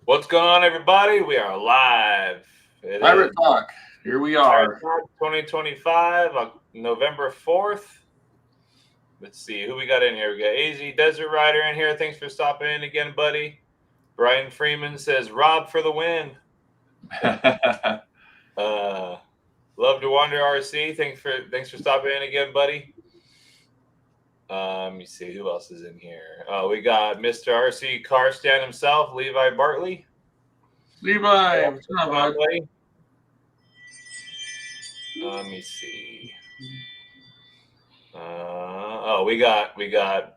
What's going on, everybody? We are live. It Pirate is Talk. Here we Pirate are. Talk 2025, November 4th. Let's see who we got in here. We got AZ Desert Rider in here. Thanks for stopping in again, buddy. Brian Freeman says, Rob for the win. Love to Wander RC. Thanks for stopping in again, buddy. Let me see who else is in here. We got Mr. RC Car Stand himself, Levi Bartley. Levi, what's going on, bud? Let me see. We got the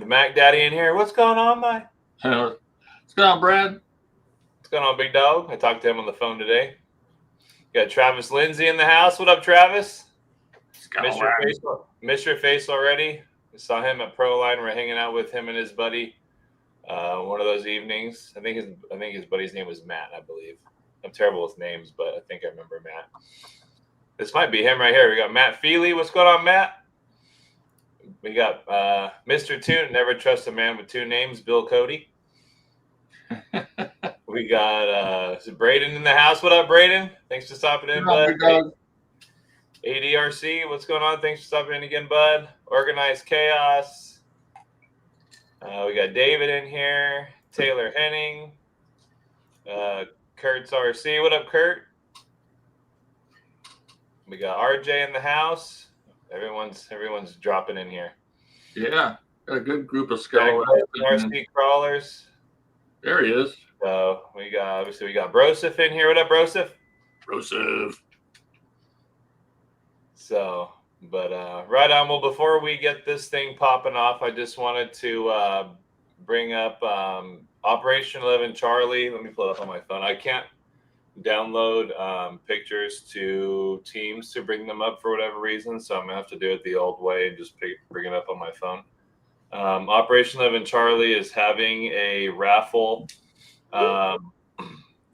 Mac Daddy in here. What's going on, Mike? What's going on, Brad? What's going on, big dog? I talked to him on the phone today. Got Travis Lindsay in the house. What up, Travis? Miss your face already. We saw him at Proline. We're hanging out with him and his buddy. One of those evenings. I think his buddy's name was Matt, I believe. I'm terrible with names, but I think I remember Matt. This might be him right here. We got Matt Feely. What's going on, Matt? We got Mr. Toon. Never trust a man with two names, Bill Cody. We got Braden in the house. What up, Braden? Thanks for stopping in, bud. ADRC, what's going on? Thanks for stopping in again, bud. Organized Chaos. We got David in here. Taylor Henning. Kurt's RC. What up, Kurt? We got RJ in the house. Everyone's dropping in here. Yeah, got a good group of scholars. RC crawlers. There he is. So we got Broseph in here. What up, Broseph? Broseph. So, but right on. Well, before we get this thing popping off, I just wanted to bring up Operation 11 Charlie. Let me pull it up on my phone. I can't download pictures to Teams to bring them up for whatever reason, so I'm gonna have to do it the old way and just bring it up on my phone. Operation 11 Charlie is having a raffle, a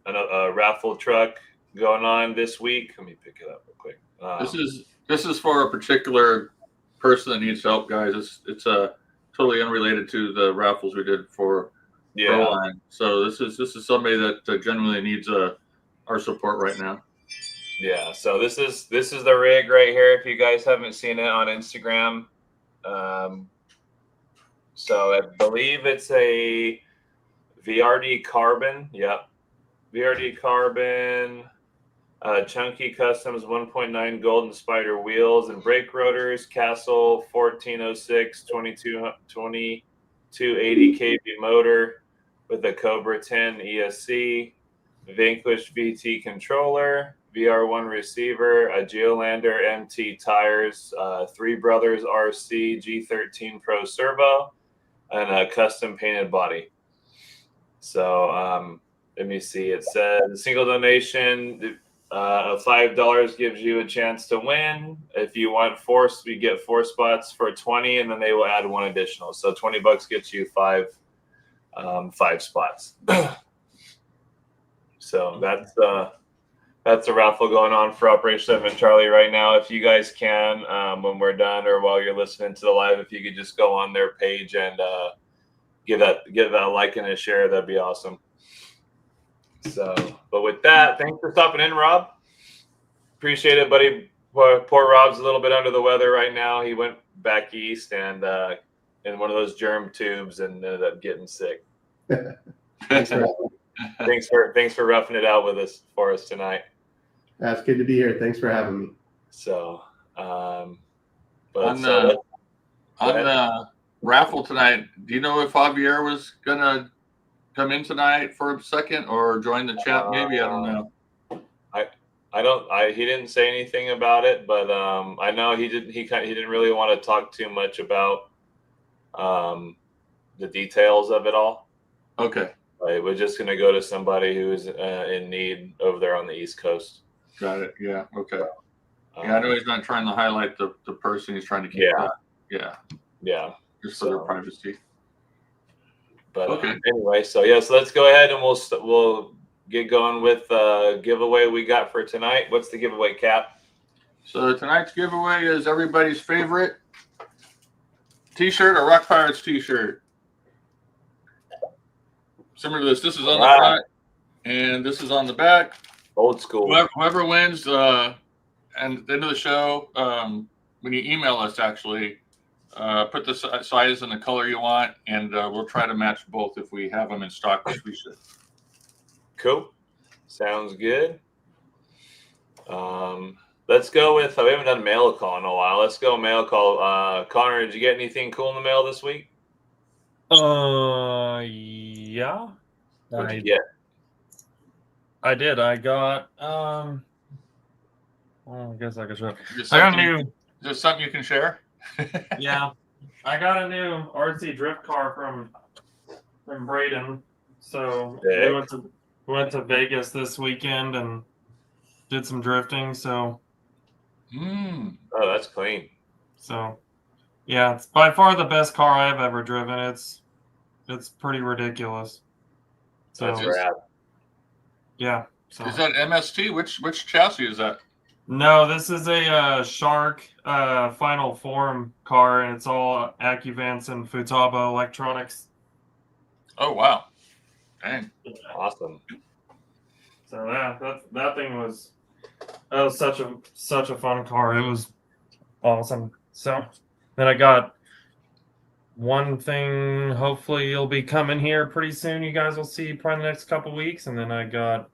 raffle truck going on this week. Let me pick it up real quick. This is for a particular person that needs help, guys. It's totally unrelated to the raffles we did for Proline. So this is somebody that genuinely needs our support right now. Yeah, so this is the rig right here. If you guys haven't seen it on Instagram, so I believe it's a VRD Carbon. Yep, VRD Carbon, Chunky Customs 1.9 Golden Spider wheels and brake rotors. Castle 1406 2280 kV motor with a Cobra 10 ESC. Vanquish VT controller, VR1 receiver, a Geolander MT tires, Three Brothers RC G13 Pro servo, and a custom painted body. So let me see. It says a single donation of $5 gives you a chance to win. If you want you get 4 spots for 20, and then they will add 1 additional. So $20 gets you 5 spots. So that's a raffle going on for Operation 7 Charlie right now. If you guys can, when we're done or while you're listening to the live, if you could just go on their page and give that a like and a share, that'd be awesome. So, but with that, thanks for stopping in, Rob. Appreciate it, buddy. Poor Rob's a little bit under the weather right now. He went back east and in one of those germ tubes and ended up getting sick. Thanks for roughing it out with us for us tonight. That's good to be here. Thanks for having me. So, on the raffle tonight, do you know if Javier was gonna come in tonight for a second or join the chat? Maybe I don't know. He didn't say anything about it, but I know he didn't really want to talk too much about the details of it all. Okay. We're just going to go to somebody who's in need over there on the East Coast. Got it. Yeah. Okay. I know he's not trying to highlight the person. He's trying to keep that. Yeah. Just for their privacy. But okay. Anyway, so let's go ahead and we'll get going with the giveaway we got for tonight. What's the giveaway, Cap? So tonight's giveaway is everybody's favorite T-shirt, a Rock Pirates T-shirt. similar to this. This is on the Wow. front, and this is on the back. Old school. Whoever wins, and at the end of the show, when you email us, actually, put the size and the color you want, and we'll try to match both if we have them in stock, which we should. Cool. Sounds good. Let's go with, we haven't done mail call in a while. Let's go mail call. Connor, did you get anything cool in the mail this week? Yeah. What'd you get? I did. I got I guess I could show. Is I got a there new something you can share? yeah. I got a new RC drift car from Braden. So Sick. we went to Vegas this weekend and did some drifting, so Mm. Oh, that's clean. so yeah, it's by far the best car I've ever driven. It's pretty ridiculous. So That's rad. yeah. So Is that MST? Which chassis is that? no, this is a Shark Final Form car, and it's all Accuvance and Futaba electronics. Oh wow, dang! Awesome. So that thing was such a fun car. It was awesome. So then I got one thing. Hopefully, you'll be coming here pretty soon. You guys will see probably the next couple weeks, and then I got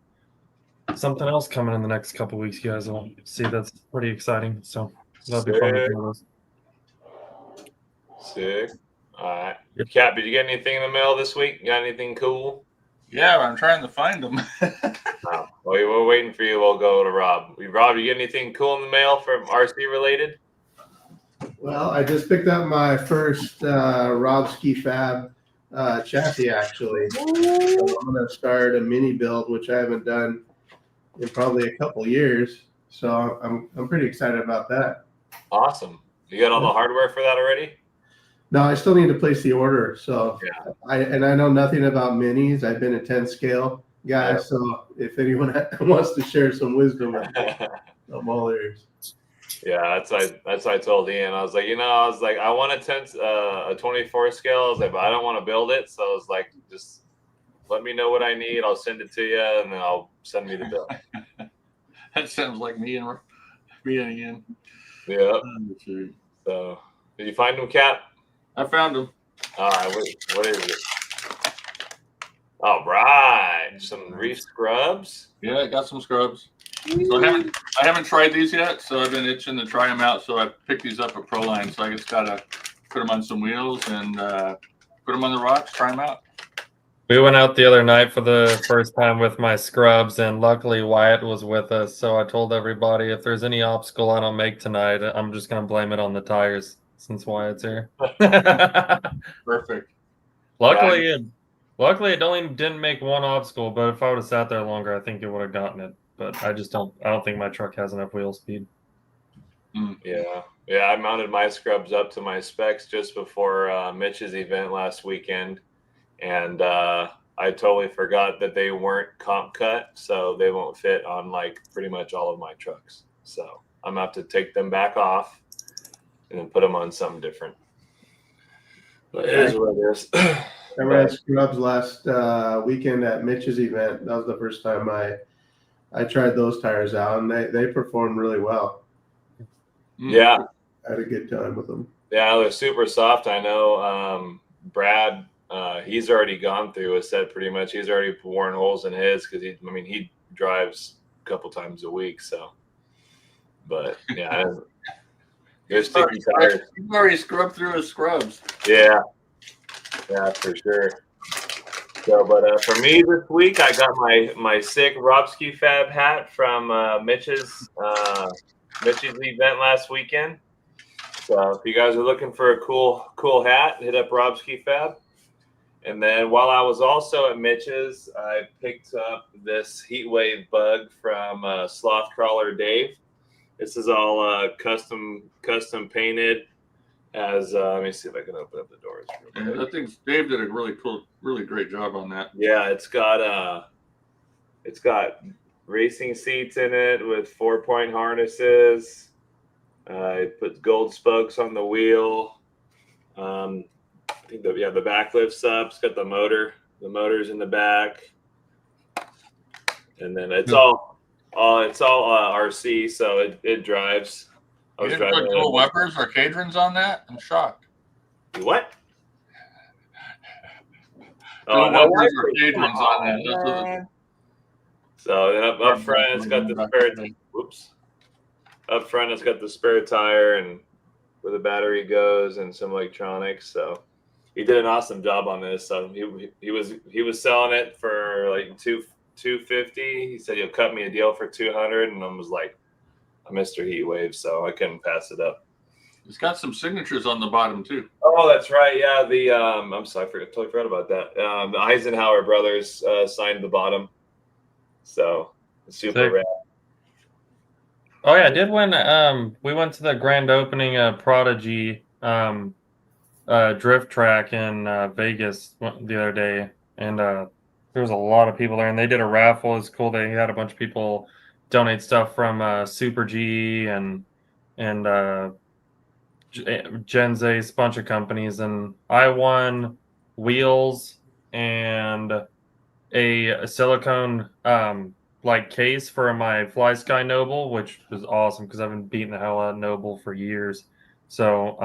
something else coming in the next couple weeks. You guys will see. That's pretty exciting. So that'll be fun to do those. Sick. All right. Cap, did you get anything in the mail this week? Got anything cool? Yeah, I'm trying to find them. No. Well, we're waiting for you. We'll go to Rob. Rob, you get anything cool in the mail from RC related? Well, I just picked up my first Robski Fab chassis, actually. So I'm going to start a mini build, which I haven't done in probably a couple years. So I'm pretty excited about that. Awesome. You got all the hardware for that already? No, I still need to place the order. So Yeah. I know nothing about minis. I've been a 10 scale guy. Yeah. So if anyone wants to share some wisdom, I'm all ears. Yeah, that's what I told Ian. I was like, I want a 24 scale. I was like, but I don't want to build it. So I was like, just let me know what I need. I'll send it to you, and then I'll send me the bill. That sounds like me and Ian. Yeah. Let's see. So, did you find them, Cap? I found them. All right. What is it? All right. Some reef scrubs. Yeah, I got some scrubs. So I haven't tried these yet, so I've been itching to try them out. So I picked these up at Proline. So I just gotta put them on some wheels and put them on the rocks, try them out. We went out the other night for the first time with my scrubs, and luckily Wyatt was with us. So I told everybody if there's any obstacle I don't make tonight, I'm just gonna blame it on the tires since Wyatt's here. Perfect. Luckily it only didn't make one obstacle, but if I would have sat there longer, I think it would have gotten it. But I don't think my truck has enough wheel speed. Yeah. I mounted my scrubs up to my specs just before Mitch's event last weekend, and I totally forgot that they weren't comp cut, so they won't fit on like pretty much all of my trucks. So I'm gonna have to take them back off and then put them on something different. But it is what it is. I ran scrubs last weekend at Mitch's event. That was the first time I tried those tires out, and they performed really well. Yeah. I had a good time with them. Yeah, they're super soft. I know Brad, he's already gone through a set pretty much. He's already worn holes in his because he drives a couple times a week. So, but yeah, they're sticky tires. You've already scrubbed through his scrubs. Yeah, for sure. So, but for me this week, I got my sick Robski Fab hat from Mitch's event last weekend. So if you guys are looking for a cool hat, hit up Robski Fab. And then while I was also at Mitch's, I picked up this Heatwave bug from Sloth Crawler Dave. This is all custom painted. As let me see if I can open up the doors. And I think Dave did a really great job on that. Yeah, it's got racing seats in it with 4-point harnesses. It puts gold spokes on the wheel. I think the back lifts up. It's got the motor The motor's in the back, and then it's all RC, so it drives. I You was didn't put driving dual it. Weppers or Cadrons on that? I'm shocked. What? Dual Oh, no Weppers or wipers. Come Cadrons on that. That's what on. So then up front, it's got the spare. Whoops. Up front, it's got the spare tire and where the battery goes and some electronics. So he did an awesome job on this. So he was selling it for like $250. He said he'll cut me a deal for $200, and I was like, I'm Mr. Heatwave, so I couldn't pass it up. It's got some signatures on the bottom too. Oh, that's right. Yeah, the I'm sorry, I totally forgot about that. The Eisenhower brothers signed the bottom, so super Sick. rad. Oh yeah, I did when we went to the grand opening of Prodigy drift track in Vegas the other day, and there was a lot of people there, and they did a raffle. It's cool. They had a bunch of people donate stuff from Super G and Gen Z's bunch of companies, and I won wheels and a silicone like case for my Fly Sky Noble, which was awesome because I've been beating the hell out of Noble for years. So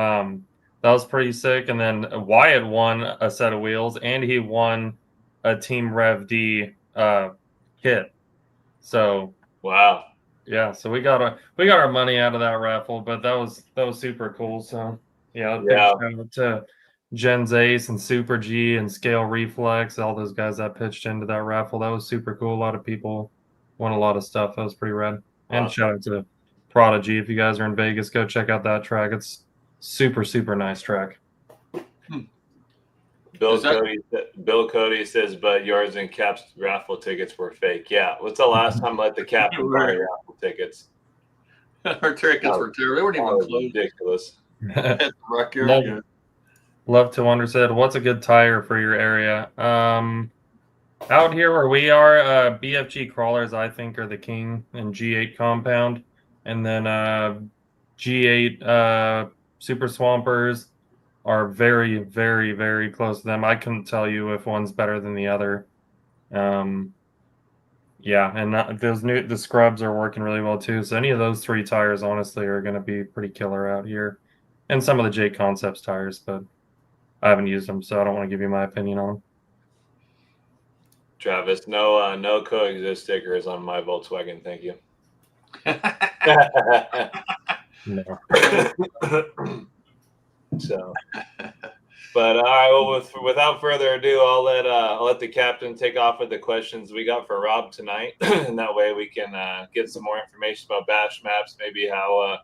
that was pretty sick. And then Wyatt won a set of wheels, and he won a Team Rev D kit. So Wow. yeah, so we got our money out of that raffle, but that was super cool. So yeah, big shout out to Jen's Ace and Super G and Scale Reflex, all those guys that pitched into that raffle. That was super cool. A lot of people won a lot of stuff. That was pretty rad. And shout out to Prodigy. If you guys are in Vegas, go check out that track. It's super nice track. Bill Cody says, but yours and Cap's raffle tickets were fake. Yeah. What's the last time I let the Captain buy raffle tickets? Our tickets were terrible. They weren't even close. Ridiculous. Love to Wonder said, what's a good tire for your area? Out here where we are, BFG crawlers, I think, are the king, and G8 compound. And then G8 super swampers are very close to them. I couldn't tell you if one's better than the other. Yeah, and the scrubs are working really well too. So any of those three tires, honestly, are going to be pretty killer out here. And some of the J Concepts tires, but I haven't used them, so I don't want to give you my opinion on them. Travis, no coexist stickers on my Volkswagen, thank you. No. So, but all right. Well, without further ado, I'll let the captain take off with the questions we got for Rob tonight, and that way we can get some more information about Bash Maps, maybe how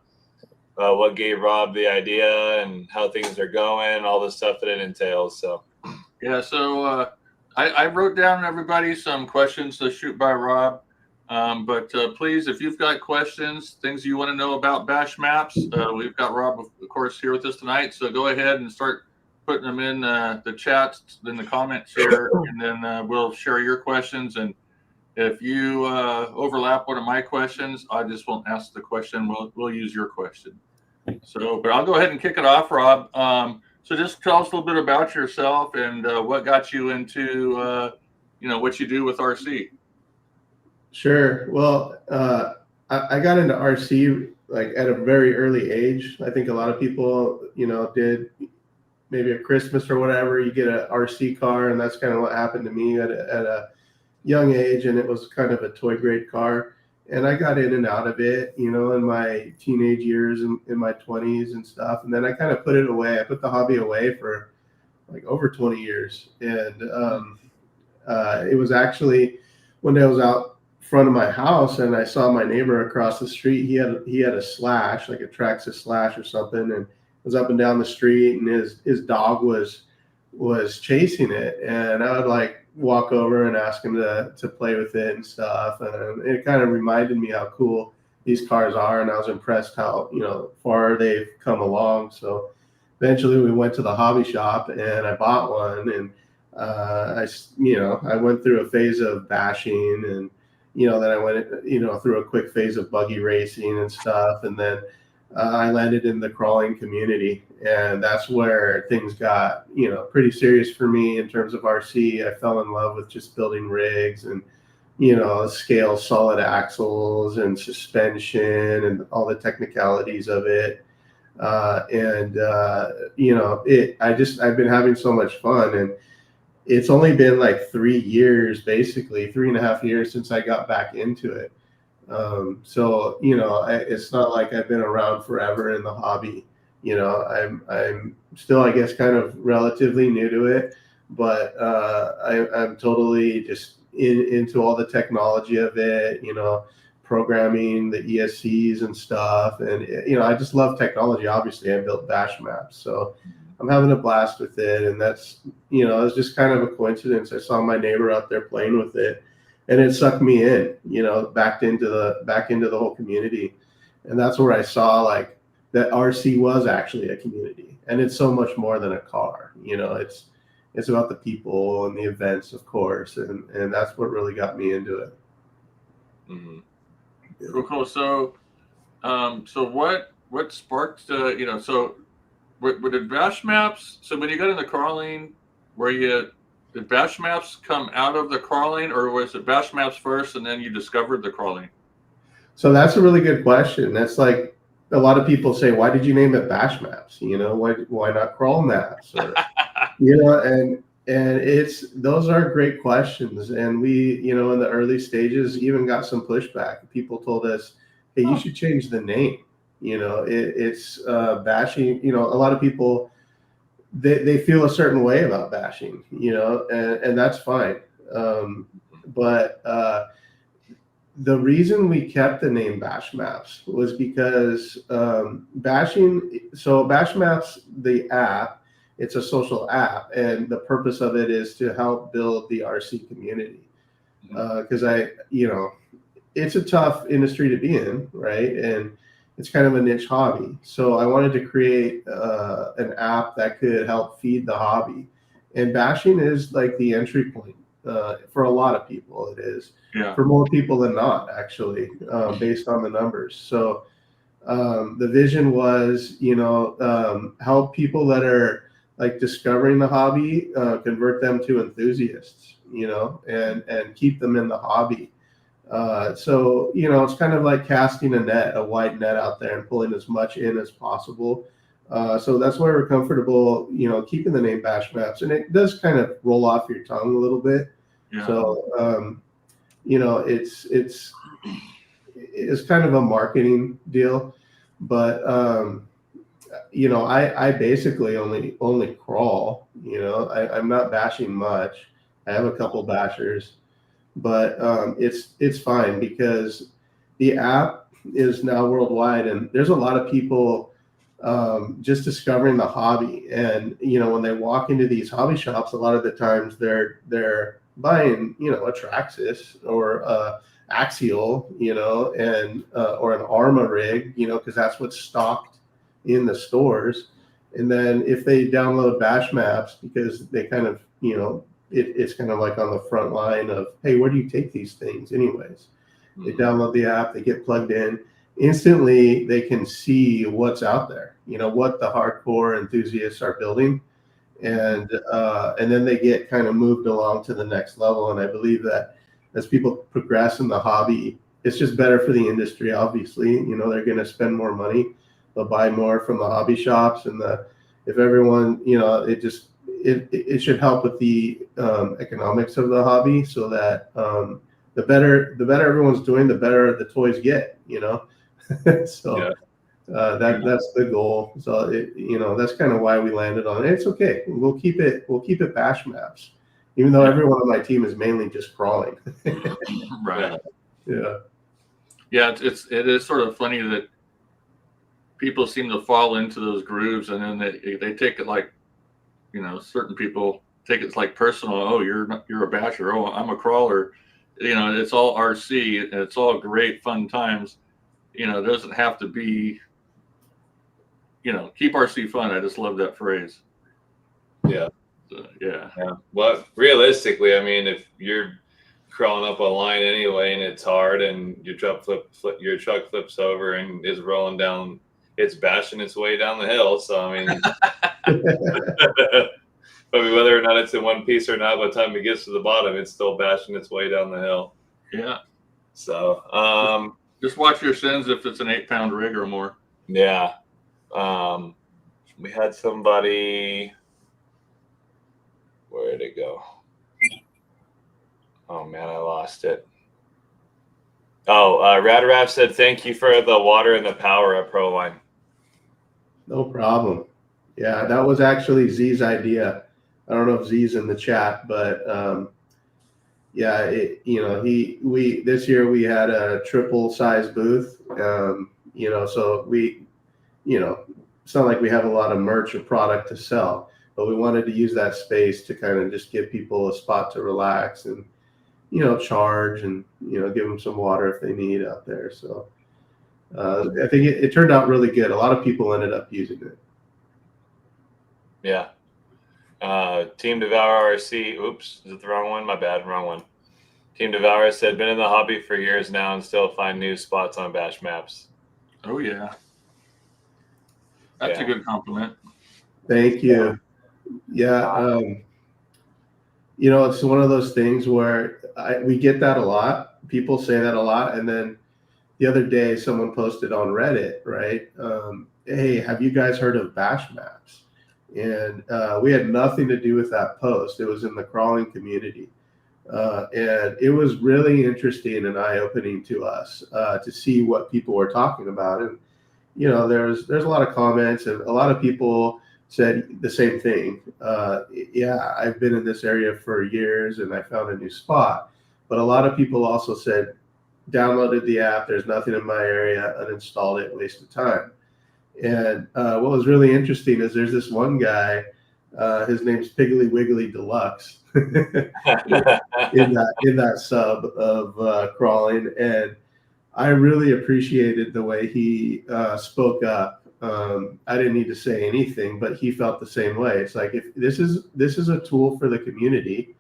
what gave Rob the idea and how things are going, all the stuff that it entails. So, yeah. So I wrote down everybody some questions to shoot by Rob. But please, if you've got questions, things you want to know about Bash Maps, we've got Rob, of course, here with us tonight. So go ahead and start putting them in the chat, in the comments here, and then we'll share your questions. And if you overlap one of my questions, I just won't ask the question. We'll use your question. So, but I'll go ahead and kick it off, Rob. So just tell us a little bit about yourself and what got you into, what you do with RC. Sure. Well, I got into RC like at a very early age. I think a lot of people, did maybe at Christmas or whatever, you get an RC car, and that's kind of what happened to me at a young age, and it was kind of a toy grade car. And I got in and out of it, in my teenage years and in my 20s and stuff. And then I kind of put it away. I put the hobby away for like over 20 years. And it was actually one day I was out front of my house and I saw my neighbor across the street. He had a Slash, like a Traxxas Slash or something, and was up and down the street, and his dog was chasing it, and I would like walk over and ask him to play with it and stuff, and it kind of reminded me how cool these cars are, and I was impressed how far they've come along. So eventually we went to the hobby shop and I bought one, and I went through a phase of bashing, and then I went through a quick phase of buggy racing and stuff, and then I landed in the crawling community, and that's where things got, pretty serious for me in terms of RC. I fell in love with just building rigs and, scale solid axles and suspension and all the technicalities of it. I've been having so much fun, and it's only been like 3 years, basically 3.5 years since I got back into it. It's not like I've been around forever in the hobby. I'm still, I guess, kind of relatively new to it, but I'm totally just into all the technology of it, programming the ESCs and stuff. And, I just love technology. Obviously, I built bash maps, so I'm having a blast with it. And that's, it was just kind of a coincidence. I saw my neighbor out there playing with it, and it sucked me in, back into the whole community. And that's where I saw like that RC was actually a community, and it's so much more than a car. It's about the people and the events, of course, and that's what really got me into it. Mm-hmm. Cool. So what sparked so what did bash maps? So when you got into crawling, did bash maps come out of the crawling, or was it bash maps first and then you discovered the crawling? So that's a really good question. That's like a lot of people say, why did you name it bash maps? Why not crawl maps? Or, and those are great questions. And we, in the early stages, even got some pushback. People told us, hey, you should change the name. It's bashing. A lot of people, they feel a certain way about bashing, and that's fine. But the reason we kept the name Bash Maps was because Bash Maps, the app, it's a social app, and the purpose of it is to help build the RC community. Because it's a tough industry to be in, right? And it's kind of a niche hobby. So I wanted to create an app that could help feed the hobby. And bashing is like the entry point for a lot of people. It is. Yeah. For more people than not, actually, based on the numbers. So the vision was, help people that are like discovering the hobby, convert them to enthusiasts, and keep them in the hobby. So, it's kind of like casting a wide net out there and pulling as much in as possible. So that's why we're comfortable, keeping the name Bash Maps, and it does kind of roll off your tongue a little bit. Yeah. So, it's kind of a marketing deal, but, I basically only crawl, I'm not bashing much. I have a couple bashers, but it's fine because the app is now worldwide, and there's a lot of people just discovering the hobby. And when they walk into these hobby shops, a lot of the times they're buying a Traxxas or a Axial, and or an Arma rig, because that's what's stocked in the stores. And then if they download Bash Maps, because they kind of it's kind of like on the front line of, hey, where do you take these things anyways? They download the app, they get plugged in. Instantly, they can see what's out there, what the hardcore enthusiasts are building. And then they get kind of moved along to the next level. And I believe that as people progress in the hobby, it's just better for the industry, obviously. They're going to spend more money. They'll buy more from the hobby shops. And if everyone, it should help with the economics of the hobby, so that the better everyone's doing, the better the toys get, so yeah. That's the goal. So that's kind of why we landed on it. It's okay. We'll keep it Bash Maps, even though everyone on my team is mainly just crawling. Right. Yeah. Yeah. It is sort of funny that people seem to fall into those grooves, and then they take it like, certain people take it like personal. Oh, you're a basher. Oh, I'm a crawler. It's all RC, and it's all great fun times. It doesn't have to be, keep RC fun. I just love that phrase. Yeah. So, yeah. Well, realistically, I mean, if you're crawling up a line anyway and it's hard and your truck flips over and is rolling down, it's bashing its way down the hill. So I mean, whether or not it's in one piece or not, by the time it gets to the bottom, it's still bashing its way down the hill. Yeah. So just watch your sins if it's an 8-pound rig or more. yeah. We had somebody. Where did it go? Oh man, I lost it. Oh, Radaraf said thank you for the water and the power at Proline. No problem. Yeah, that was actually Z's idea. I don't know if Z's in the chat, but yeah, this year we had a triple size booth. So it's not like we have a lot of merch or product to sell, but we wanted to use that space to kind of just give people a spot to relax and charge and give them some water if they need out there. So I think it turned out really good. A lot of people ended up using it. Yeah. Team Devour RC. Oops, is it the wrong one? My bad, wrong one. Team Devour said, been in the hobby for years now and still find new spots on bash maps. Oh yeah. That's a good compliment. Thank you. Yeah. It's one of those things where we get that a lot. People say that a lot. And then the other day, someone posted on Reddit, right? Hey, have you guys heard of bash maps? And we had nothing to do with that post. It was in the crawling community. And it was really interesting and eye-opening to us to see what people were talking about. And, there's a lot of comments, and a lot of people said the same thing. Yeah, I've been in this area for years and I found a new spot. But a lot of people also said, downloaded the app, there's nothing in my area, uninstalled it, waste of time. And what was really interesting is there's this one guy, his name's Piggly Wiggly Deluxe in that sub of crawling. And I really appreciated the way he spoke up. I didn't need to say anything, but he felt the same way. It's like, if this is a tool for the community,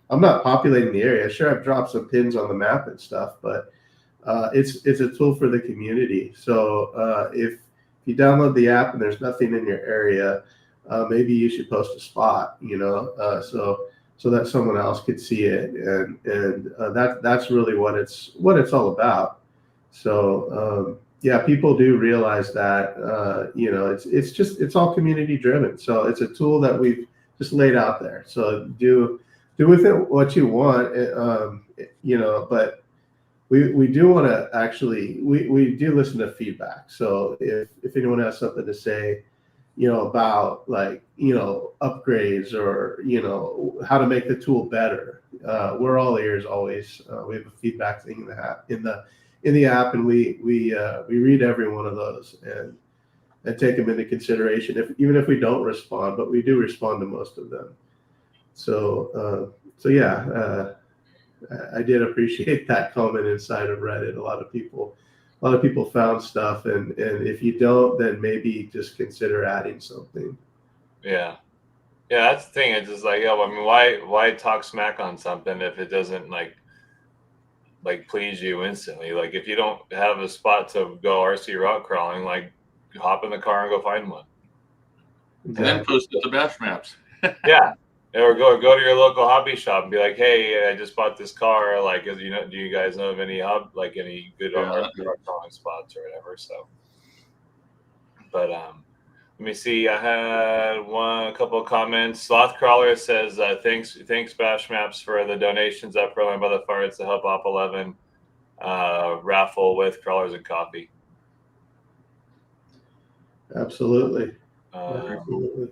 I'm not populating the area. Sure, I've dropped some pins on the map and stuff, but it's a tool for the community. So if you download the app and there's nothing in your area, maybe you should post a spot, so that someone else could see it, and that's really what it's all about. So yeah, people do realize that it's all community driven. So it's a tool that we've just laid out there. So do with it what you want, but we do want to actually, we do listen to feedback. So if anyone has something to say, about upgrades or, how to make the tool better, we're all ears always. We have a feedback thing in the app, and we read every one of those and take them into consideration, even if we don't respond, but we do respond to most of them. So yeah, I did appreciate that comment inside of Reddit. A lot of people found stuff, and if you don't, then maybe just consider adding something. Yeah, that's the thing. It's just like, why talk smack on something if it doesn't like please you instantly? Like, if you don't have a spot to go RC rock crawling, like, hop in the car and go find one, and then post it to bash maps. Yeah. Or go to your local hobby shop and be like, hey, I just bought this car. Like, do you guys know of any any good rock crawling spots or whatever? So, but let me see. I had a couple of comments. Sloth Crawler says, thanks Bash Maps for the donations at Proline by the Fire to help Op 11 raffle with crawlers and coffee. Absolutely. Absolutely.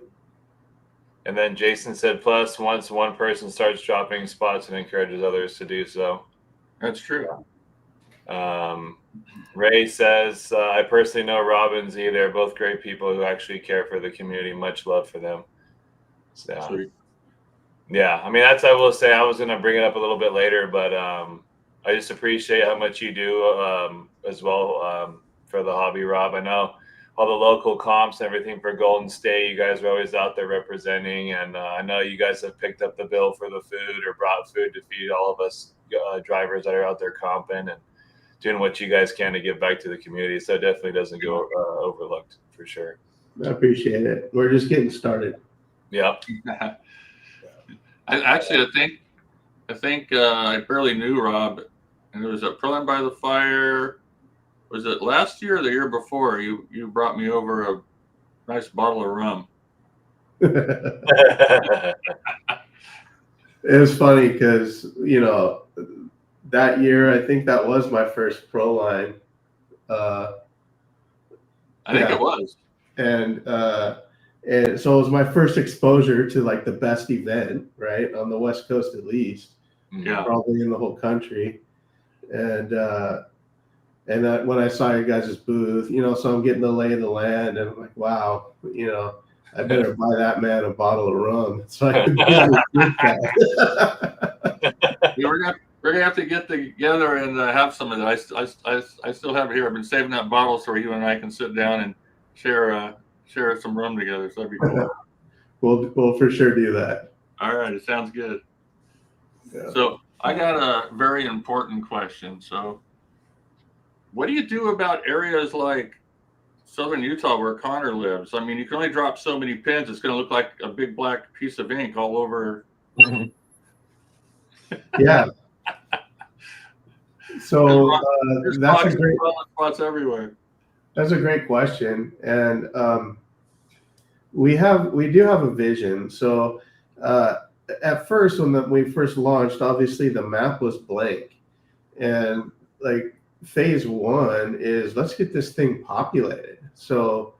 And then Jason said, plus, once one person starts dropping spots and encourages others to do so. That's true. Ray says, I personally know Rob and Z. They're both great people who actually care for the community. Much love for them. So, sweet. Yeah, I mean, I will say, I was going to bring it up a little bit later, but I just appreciate how much you do as well for the hobby, Rob. I know all the local comps and everything for Golden State, you guys are always out there representing, and I know you guys have picked up the bill for the food or brought food to feed all of us drivers that are out there comping, and doing what you guys can to give back to the community. So it definitely doesn't go overlooked for sure. I appreciate it. We're just getting started. Yeah. I think I barely knew Rob, and it was at Pearland by the Fire. Was it last year or the year before? You brought me over a nice bottle of rum. It was funny because, you know, that year, I think that was my first pro line. I think Yeah. it was. And so it was my first exposure to like the best event, right, on the West Coast at least, Yeah. probably in the whole country. And when I saw you guys' booth, you know, so I'm getting the lay of the land, and I'm like, wow, you know, I better buy that man a bottle of rum so I can drink that. We're gonna have to get together and have some of that. I still have it here. I've been saving that bottle so you and I can sit down and share some rum together. So that'd be cool. We'll for sure do that. All right, it sounds good. Yeah. So I got a very important question. So, what do you do about areas like southern Utah where Connor lives? I mean, you can only drop so many pins. It's going to look like a big black piece of ink all over. Yeah. So There's that's a spots, great. spots everywhere. That's a great question, and we do have a vision. So at first, when we first launched, obviously the map was blank, and like phase one is let's get this thing populated. So,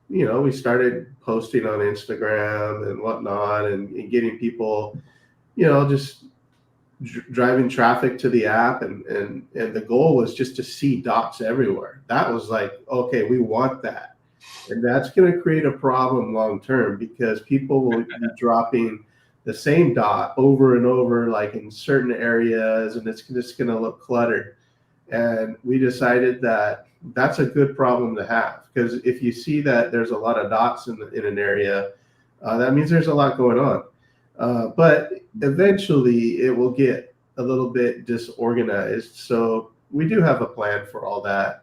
you know, we started posting on Instagram and whatnot, and getting people, you know, just driving traffic to the app, and the goal was just to see dots everywhere. That was like, okay, we want that, and that's going to create a problem long term because people will be dropping the same dot over and over, like in certain areas, and it's just going to look cluttered. And we decided that that's a good problem to have, because if you see that there's a lot of dots in an area, that means there's a lot going on. But eventually it will get a little bit disorganized. So we do have a plan for all that.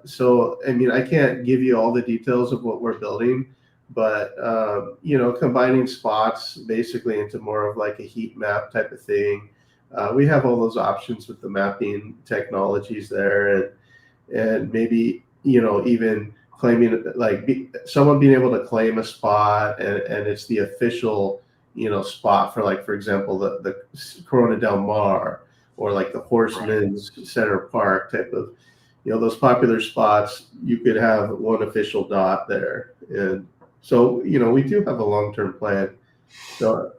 So, I mean, I can't give you all the details of what we're building, but, you know, combining spots basically into more of like a heat map type of thing. We have all those options with the mapping technologies there, and maybe, you know, even claiming like someone being able to claim a spot, and it's the official, you know, spot for, like, for example, the Corona Del Mar, or like the Horseman's Center Park type of, you know, those popular spots. You could have one official dot there. And so, you know, we do have a long-term plan. So,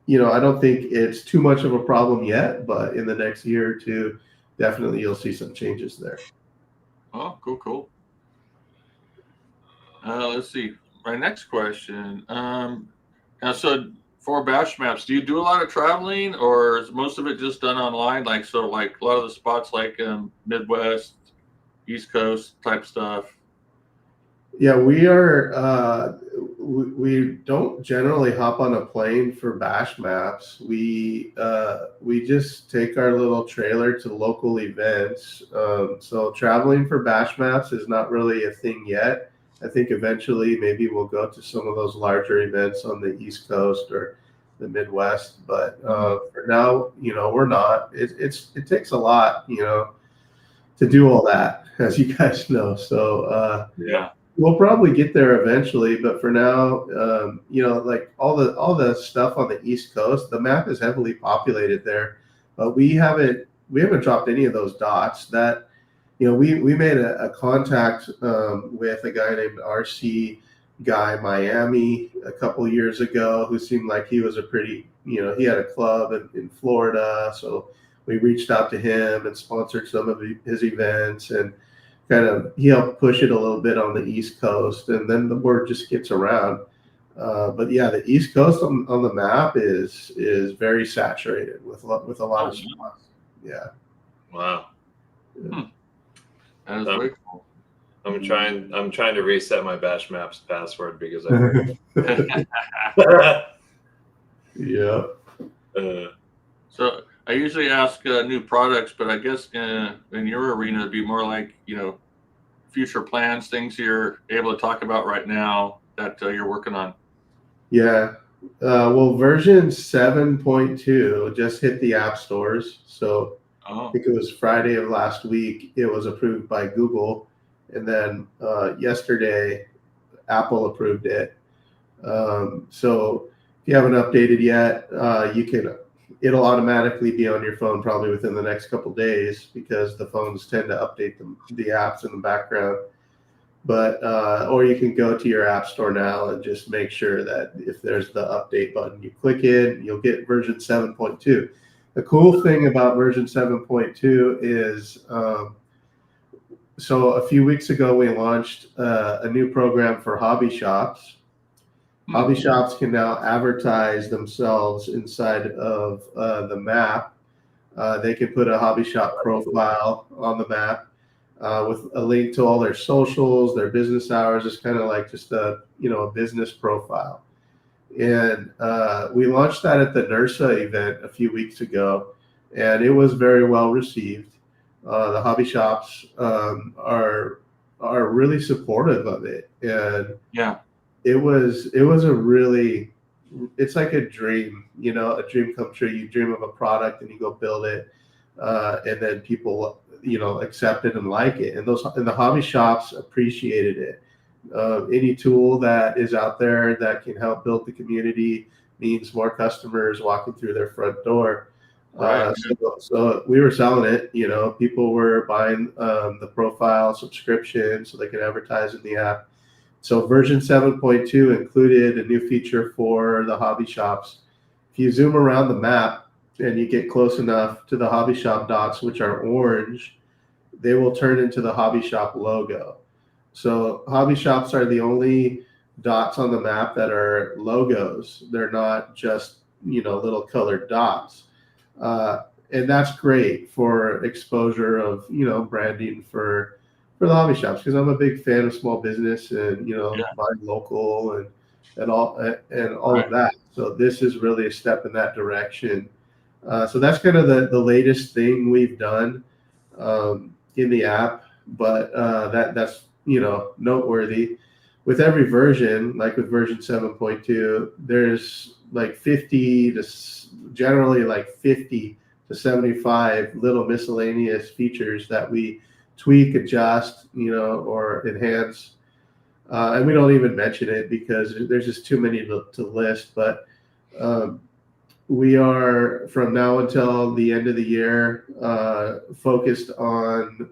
you know, I don't think it's too much of a problem yet, but in the next year or two, definitely you'll see some changes there. Oh, cool. Let's see. My next question. Now, so for Bash Maps, do you do a lot of traveling, or is most of it just done online? Like, so like a lot of the spots like Midwest, East Coast type stuff. Yeah, we are. We don't generally hop on a plane for Bash Maps. We just take our little trailer to local events. So traveling for Bash Maps is not really a thing yet. I think eventually maybe we'll go to some of those larger events on the East Coast or the Midwest. But for now, you know, we're not. It takes a lot, you know, to do all that, as you guys know. So Yeah. we'll probably get there eventually, but for now, you know, like all the stuff on the East Coast, the map is heavily populated there, but we haven't dropped any of those dots. That, you know, we made a contact with a guy named RC Guy Miami a couple years ago, who seemed like he was a pretty, you know, he had a club in Florida, so we reached out to him and sponsored some of his events, and kind of he helped push it a little bit on the East Coast, and then the word just gets around. But yeah, the East Coast on the map is very saturated with a lot of spots. Yeah. Wow. That is very cool. I'm trying to reset my Bash Maps password because I Yeah. So I usually ask new products, but I guess in your arena, it'd be more like, future plans, things you're able to talk about right now that you're working on. Yeah. Well, version 7.2 just hit the app stores. So I think it was Friday of last week. It was approved by Google. And then yesterday, Apple approved it. So if you haven't updated yet, it'll automatically be on your phone probably within the next couple days, because the phones tend to update the apps in the background. But or you can go to your app store now and just make sure that if there's the update button, you click it, you'll get version 7.2. The cool thing about version 7.2 is, so a few weeks ago we launched a new program for hobby shops. Hobby shops can now advertise themselves inside of the map. They can put a hobby shop profile on the map with a link to all their socials, their business hours. It's kind of like just a business profile. And we launched that at the NERSA event a few weeks ago, and it was very well received. The hobby shops are really supportive of it, and yeah. It was a really, it's like a dream, a dream come true. You dream of a product and you go build it, and then people, accept it and like it. And the hobby shops appreciated it. Any tool that is out there that can help build the community means more customers walking through their front door. Right. So we were selling it. People were buying the profile subscription so they could advertise in the app. So version 7.2 included a new feature for the hobby shops. If you zoom around the map and you get close enough to the hobby shop dots, which are orange, they will turn into the hobby shop logo. So hobby shops are the only dots on the map that are logos. They're not just, little colored dots. And that's great for exposure of, branding for the hobby shops, because I'm a big fan of small business and buying local and all of that. So this is really a step in that direction. So that's kind of the latest thing we've done in the app, but that's noteworthy. With every version, like with version 7.2, there's like 50 to 75 little miscellaneous features that we tweak, adjust, or enhance. And we don't even mention it because there's just too many to list. But we are, from now until the end of the year, focused on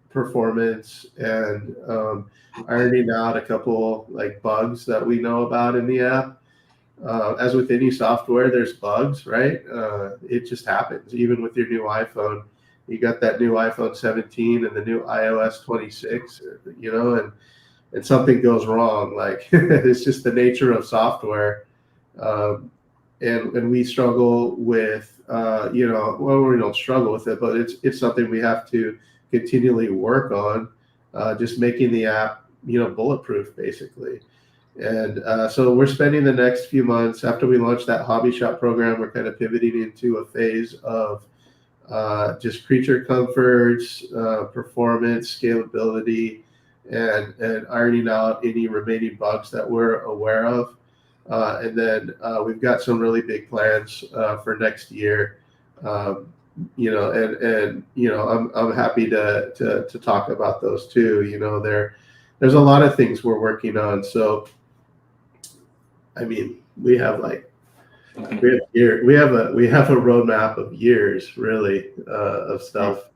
performance and ironing out a couple bugs that we know about in the app. As with any software, there's bugs, right? It just happens. Even with your new iPhone, you got that new iPhone 17 and the new iOS 26, and something goes wrong. It's just the nature of software. And we struggle with, we don't struggle with it, but it's something we have to continually work on, just making the app, bulletproof basically. And so we're spending the next few months after we launch that hobby shop program. We're kind of pivoting into a phase of just creature comforts, performance, scalability, and ironing out any remaining bugs that we're aware of. And then we've got some really big plans for next year. I'm happy to talk about those too. There's a lot of things we're working on. So, we have a roadmap of years, really, of stuff.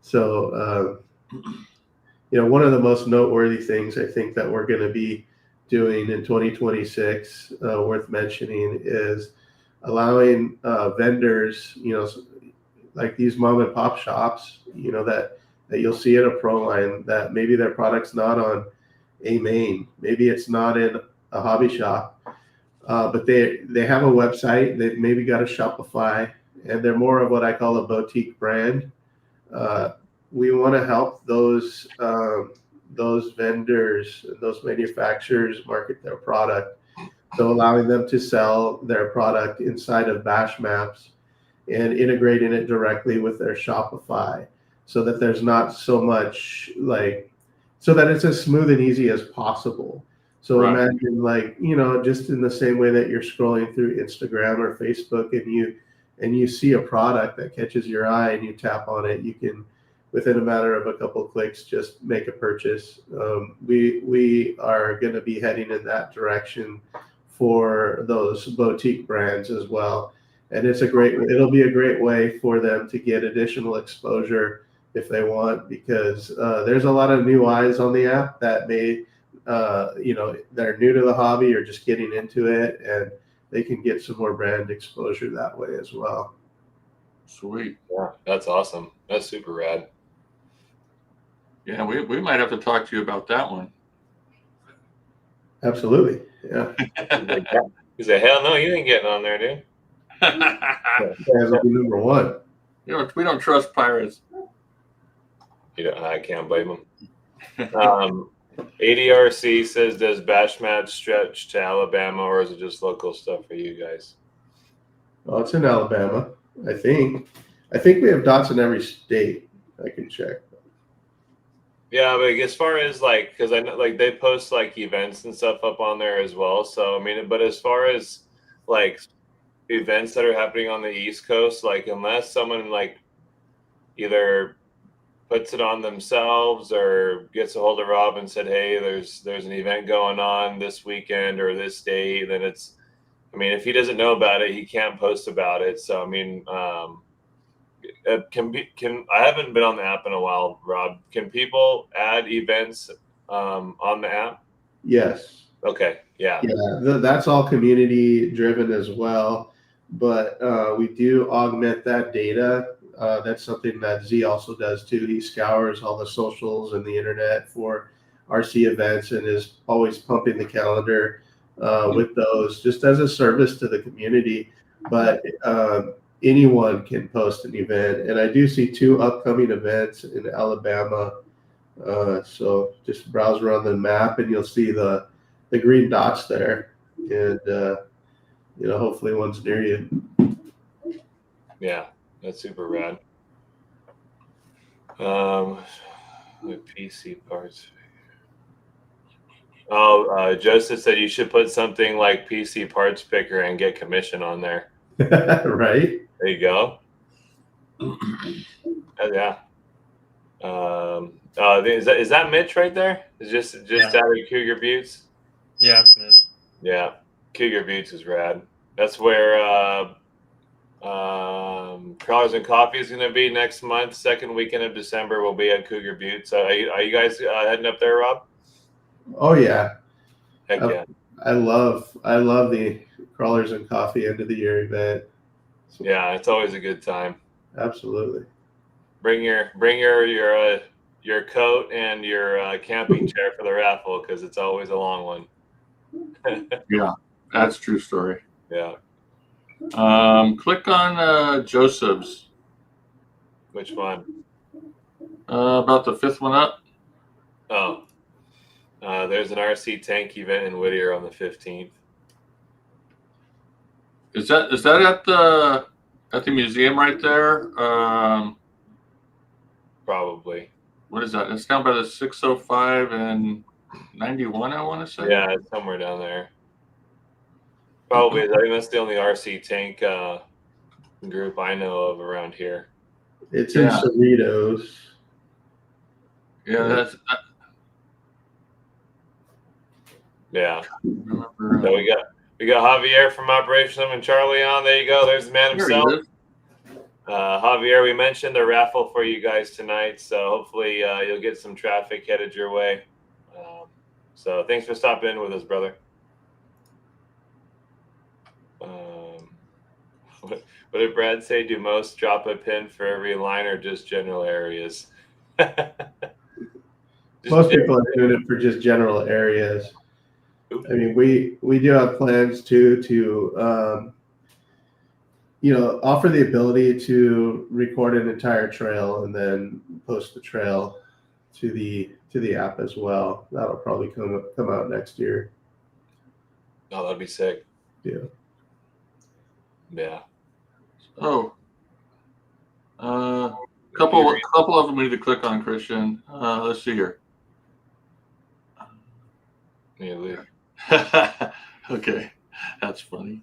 So, one of the most noteworthy things I think that we're going to be doing in 2026, worth mentioning, is allowing vendors, like these mom and pop shops, that you'll see at a Proline, that maybe their product's not on a main, maybe it's not in a hobby shop, but they have a website, they've maybe got a Shopify, and they're more of what I call a boutique brand. We want to help those vendors, those manufacturers market their product. So allowing them to sell their product inside of Bash Maps and integrating it directly with their Shopify so that there's not so much so that it's as smooth and easy as possible. So Right. imagine just in the same way that you're scrolling through Instagram or Facebook and you see a product that catches your eye and you tap on it, you can, within a matter of a couple of clicks, just make a purchase. We are going to be heading in that direction for those boutique brands as well. And it'll be a great way for them to get additional exposure if they want, because there's a lot of new eyes on the app that may, that are new to the hobby or just getting into it, and they can get some more brand exposure that way as well. Sweet. Yeah, that's awesome. That's super rad. Yeah, we might have to talk to you about that one. Absolutely. Yeah. He's like, hell no, you ain't getting on there, dude. That would be number one. We don't trust pirates. I can't blame him. ADRC says, does Bash Match stretch to Alabama, or is it just local stuff for you guys? Well, it's in Alabama, I think. I think we have dots in every state. I can check. Yeah, but as far as because I know they post events and stuff up on there as well. So I mean, but as far as events that are happening on the East Coast, unless someone either puts it on themselves or gets a hold of Rob and said, hey, there's an event going on this weekend or this day, then it's, I mean, if he doesn't know about it, he can't post about it. So I mean, I haven't been on the app in a while, Rob. Can people add events on the app? Yes. Okay. Yeah. Yeah, that's all community driven as well. But we do augment that data. That's something that Z also does too. He scours all the socials and the internet for RC events and is always pumping the calendar with those, just as a service to the community. But anyone can post an event, and I do see 2 upcoming events in Alabama. So just browse around the map and you'll see the green dots there, and hopefully one's near you. Yeah, that's super rad. With PC parts. Oh, Joseph said you should put something like PC parts picker and get commission on there. Right. There you go. Yeah. Is that Mitch right there? Is just out of Cougar Buttes? Yeah, it's Mitch. Yeah, Cougar Buttes is rad. That's where Crawlers and Coffee is going to be next month. Second weekend of December, we'll be at Cougar Buttes. Are you guys heading up there, Rob? Oh yeah. Heck yeah. I love the Crawlers and Coffee end of the year event. So, yeah, it's always a good time. Absolutely. Bring your coat and your camping chair for the raffle, because it's always a long one. Yeah, that's true story. Yeah. Click on Joseph's. Which one? About the 5th one up. Oh. There's an RC tank event in Whittier on the 15th. Is that at the museum right there? Probably. What is that? It's down by the 605 and 91, I want to say. Yeah, it's somewhere down there. Probably. I think that's the only RC tank group I know of around here. It's in Cerritos. Yeah, that's. Yeah. Remember, So we got Javier from Operation and Charlie on. There you go. There's the man there he himself. is. Javier, we mentioned the raffle for you guys tonight, so hopefully you'll get some traffic headed your way. So thanks for stopping in with us, brother. What did Brad say? Do most drop a pin for every line or just general areas? Most people are doing it for just general areas. I mean, we do have plans to offer the ability to record an entire trail and then post the trail to the app as well. That'll probably come out next year. Oh, that'd be sick. Yeah. Yeah. Oh, Couple of them we need to click on, Christian. Let's see here. Okay, that's funny.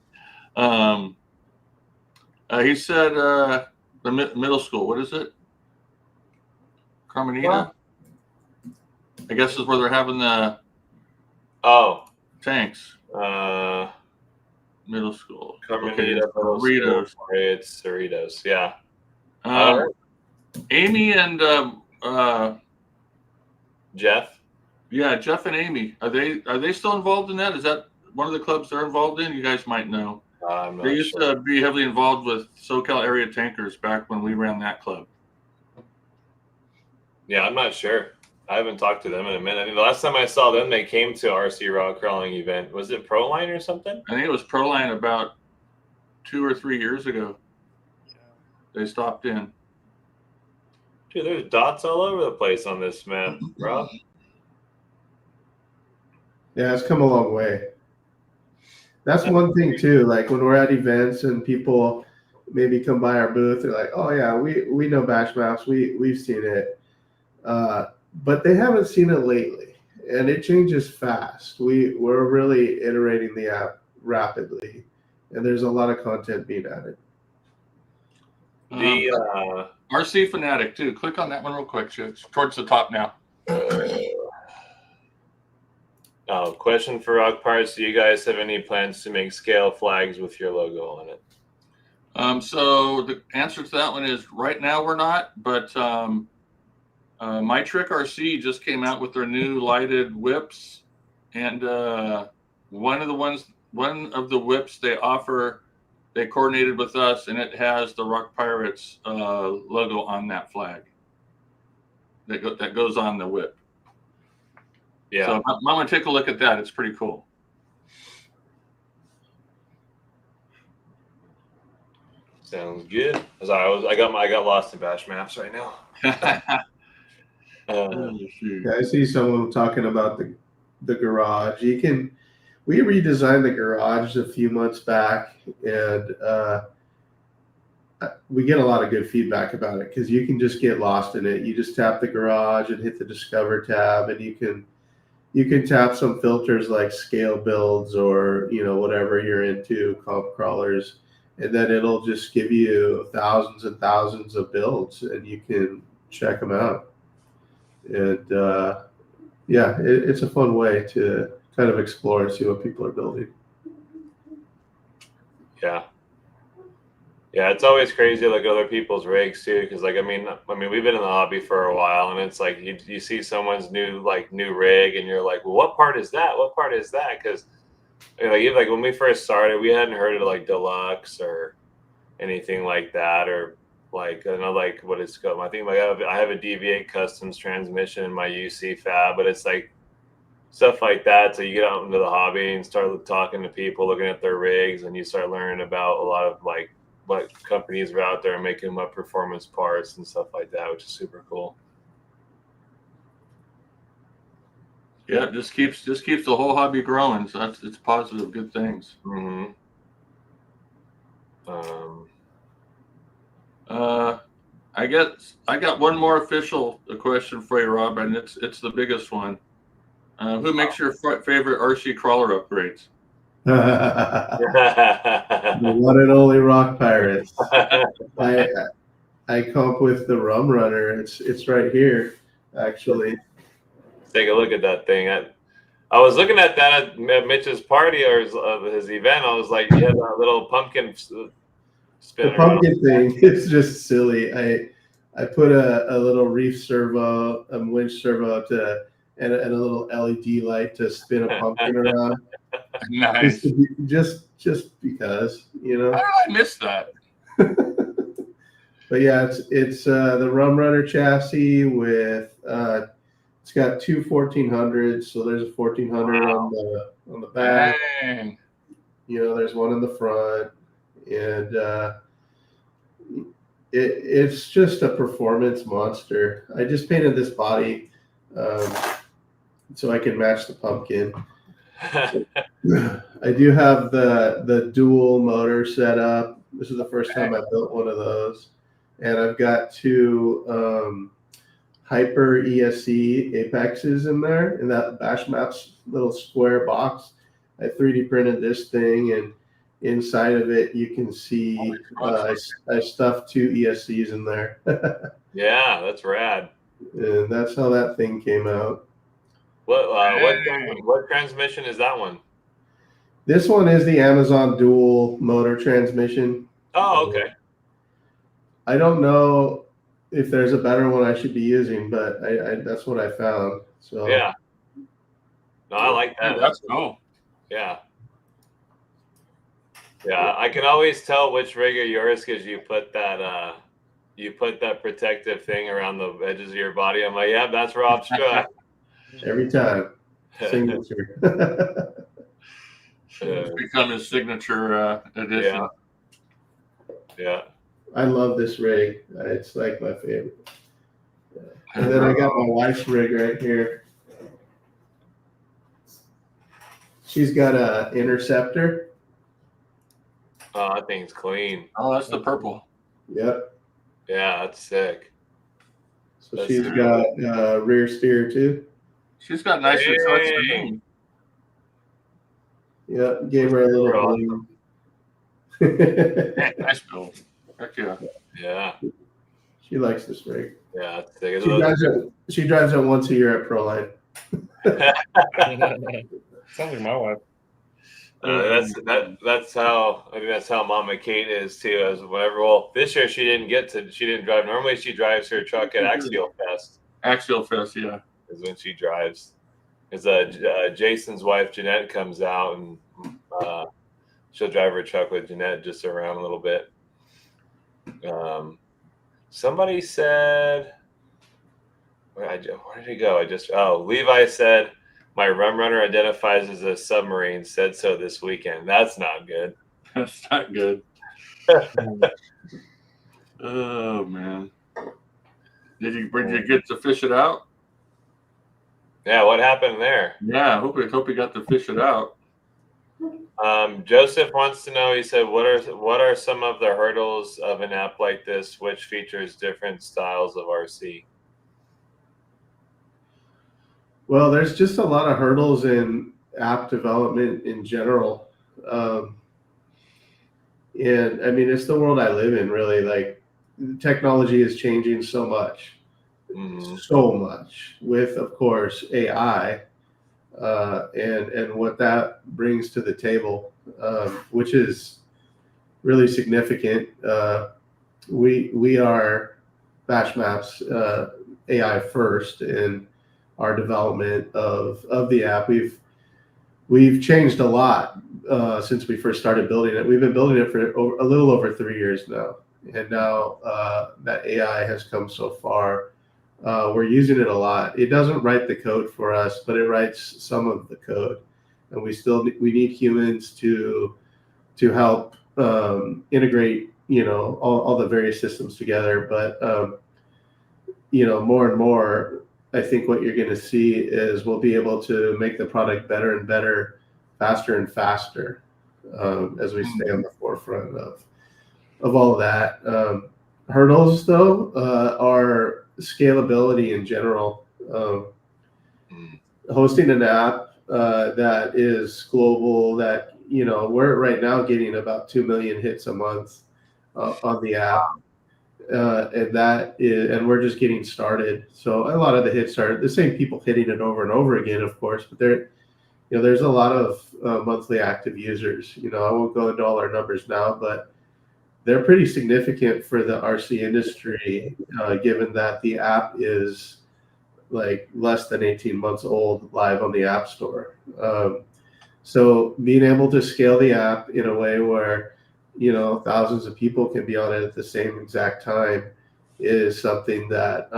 He said the middle school. What is it? Carmenita? I guess is where they're having the tanks. Middle school. Carmenita, Cerritos. It's Cerritos. Yeah. Amy and Jeff. Yeah, Jeff and Amy. Are they still involved in that? Is that one of the clubs they're involved in? You guys might know. I'm not They used sure. to be heavily involved with SoCal Area Tankers back when we ran that club. Yeah, I'm not sure. I haven't talked to them in a minute. I mean, the last time I saw them, they came to RC rock crawling event. Was it Proline or something? I think it was Proline about 2 or 3 years ago. They stopped in. Dude, there's dots all over the place on this map, Rob. Yeah, it's come a long way. That's one thing too. Like when we're at events and people maybe come by our booth, they're like, "Oh yeah, we know Bash Maps. We've seen it," but they haven't seen it lately, and it changes fast. We're really iterating the app rapidly, and there's a lot of content being added. The RC Fanatic too. Click on that one real quick. It's towards the top now. Question for Rock Parts: do you guys have any plans to make scale flags with your logo on it? So the answer to that one is right now we're not, but My Trick RC just came out with their new lighted whips, and one of the whips they offer, they coordinated with us, and it has the Rock Pirates logo on that flag. That goes on the whip. Yeah. So I'm gonna take a look at that. It's pretty cool. Sounds good. I got lost in Bash Maps right now. Yeah, I see someone talking about the garage. We redesigned the garage a few months back, and we get a lot of good feedback about it because you can just get lost in it. You just tap the garage and hit the Discover tab, and you can tap some filters like scale builds or whatever you're into, comp crawlers, and then it'll just give you thousands and thousands of builds, and you can check them out. And it's a fun way to kind of explore and see what people are building. Yeah, it's always crazy to look at other people's rigs too, because I mean we've been in the hobby for a while, and it's like you see someone's new rig, and you're like, well, what part is that? What part is that? Because like when we first started, we hadn't heard of like Deluxe or anything like that, or like I don't know like what it's called. I think like I have a DV8 Customs transmission in my UC Fab, but it's like stuff like that. So you get out into the hobby and start talking to people, looking at their rigs, and you start learning about a lot of like what companies are out there making what performance parts and stuff like that, which is super cool. Yeah, it just keeps the whole hobby growing. So it's positive, good things. Mm-hmm. I got one more official question for you, Rob, and it's the biggest one. Who makes your favorite RC crawler upgrades? The one and only Rock Pirates. I comp with the Rum Runner. It's right here, actually. Take a look at that thing. I was looking at that at Mitch's party or his event. I was like, he had that little pumpkin spinner. The pumpkin thing, it's just silly. I put a little reef servo, a winch servo and a little LED light to spin a pumpkin around. Nice. Just because, How did I miss that? But yeah, it's the Rum Runner chassis with it's got two 1400s, so there's a 1400 on the back. Dang. There's one in the front, and it's just a performance monster. I just painted this body so I can match the pumpkin. I do have the dual motor set up. This is the first time I built one of those. and I've got two Hyper ESC Apexes in there in that Bashmaps little square box. I 3D printed this thing, and inside of it you can see I stuffed two ESCs in there. Yeah, that's rad. And that's how that thing came out. What transmission is that one? This one is the Amazon dual motor transmission. Oh, okay. I don't know if there's a better one I should be using, but I that's what I found. So Yeah. No, I like that. That's cool. Yeah. Yeah, I can always tell which rig are yours because you put that protective thing around the edges of your body. I'm like, yeah, that's Rob's truck. every time, signature. It's become his signature edition. Yeah. I love this rig. It's like my favorite. And then I got my wife's rig right here. She's got a Interceptor. Oh, that thing's clean. Oh, that's the purple. Yep. Yeah, that's sick. So That's she's sick. got rear steer too. She's got nicer trucks than Hey. me. Yep. Gave her a little Awesome. bling. Nice build. Heck yeah. Yeah. She likes this rig. Yeah, that's sick. She drives it once a year at Proline. Sounds like my wife. That's how I think that's how Mama Kate is too. As whenever this year she didn't drive. Normally she drives her truck at Axial Fest. Axial Fest, yeah. Is when she drives. Because Jason's wife Jeanette comes out and she'll drive her truck with Jeanette just around a little bit. Somebody said, where did he go? Levi said, my rum runner identifies as a submarine. Said so this weekend. That's not good. That's not good. Oh man. Did you get to fish it out? Yeah, what happened there? Yeah, I hope you got to fish it out. Joseph wants to know. He said, "What are some of the hurdles of an app like this, which features different styles of RC?" Well, there's just a lot of hurdles in app development in general. And I mean, it's the world I live in, really. Like, technology is changing so much, so much with, of course, AI and what that brings to the table, which is really significant. We are Bashmaps AI first in our development of the app. We've changed a lot since we first started building it. We've been building it for a little over 3 years now, and now that AI has come so far, we're using it a lot. It doesn't write the code for us, but it writes some of the code, and we need humans to help integrate all the various systems together. But more and more, I think what you're going to see is we'll be able to make the product better and better, faster and faster, as we stay on the forefront of all of that. Hurdles, though, are scalability in general. Hosting an app that is global, that we're right now getting about 2 million hits a month on the app. And we're just getting started. So a lot of the hits are the same people hitting it over and over again, of course, but there's a lot of monthly active users. I won't go into all our numbers now, but they're pretty significant for the RC industry, given that the app is like less than 18 months old live on the App Store. So being able to scale the app in a way where thousands of people can be on it at the same exact time is something that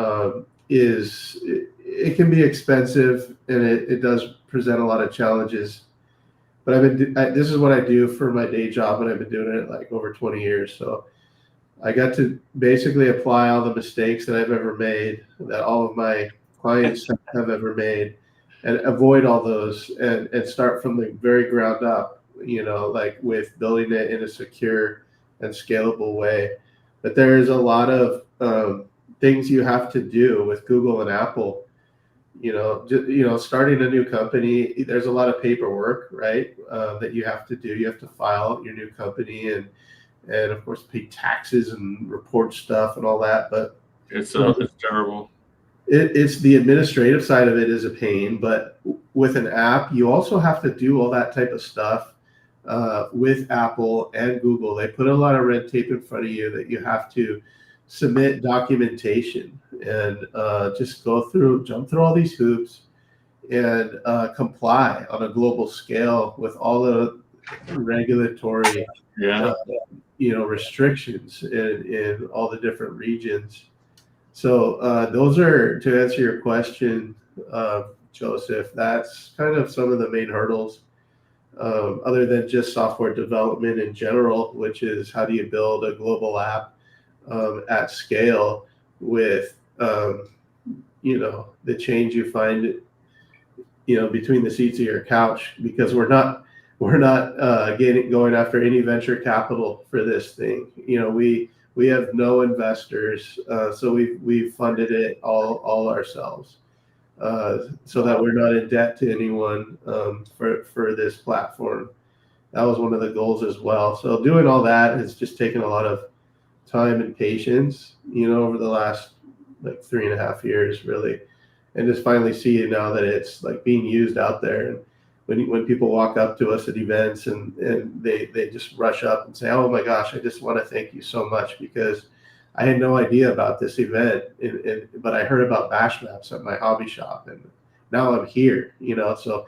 it can be expensive, and it does present a lot of challenges. But this is what I do for my day job, and I've been doing it like over 20 years. So I got to basically apply all the mistakes that I've ever made, that all of my clients have ever made, and avoid all those and start from the very ground up, like with building it in a secure and scalable way. but there is a lot of things you have to do with Google and Apple. Starting a new company, there's a lot of paperwork, right? That you have to do. You have to file your new company and of course pay taxes and report stuff and all that. But it's terrible. It's the administrative side of it is a pain, but with an app, you also have to do all that type of stuff with Apple and Google. They put a lot of red tape in front of you that you have to submit documentation and just jump through all these hoops and comply on a global scale with all the regulatory restrictions in all the different regions. So those are, to answer your question, Joseph, that's kind of some of the main hurdles, other than just software development in general, which is how do you build a global app at scale with, the change you find, between the seats of your couch, because we're not going after any venture capital for this thing. We have no investors, so we've funded it all ourselves, so that we're not in debt to anyone for this platform. That was one of the goals as well. So doing all that has just taken a lot of time and patience, over the last like 3.5 years, really, and just finally seeing now that it's like being used out there. And when people walk up to us at events and they just rush up and say, "Oh my gosh, I just want to thank you so much because I had no idea about this event, but I heard about Bash Maps at my hobby shop, and now I'm here." So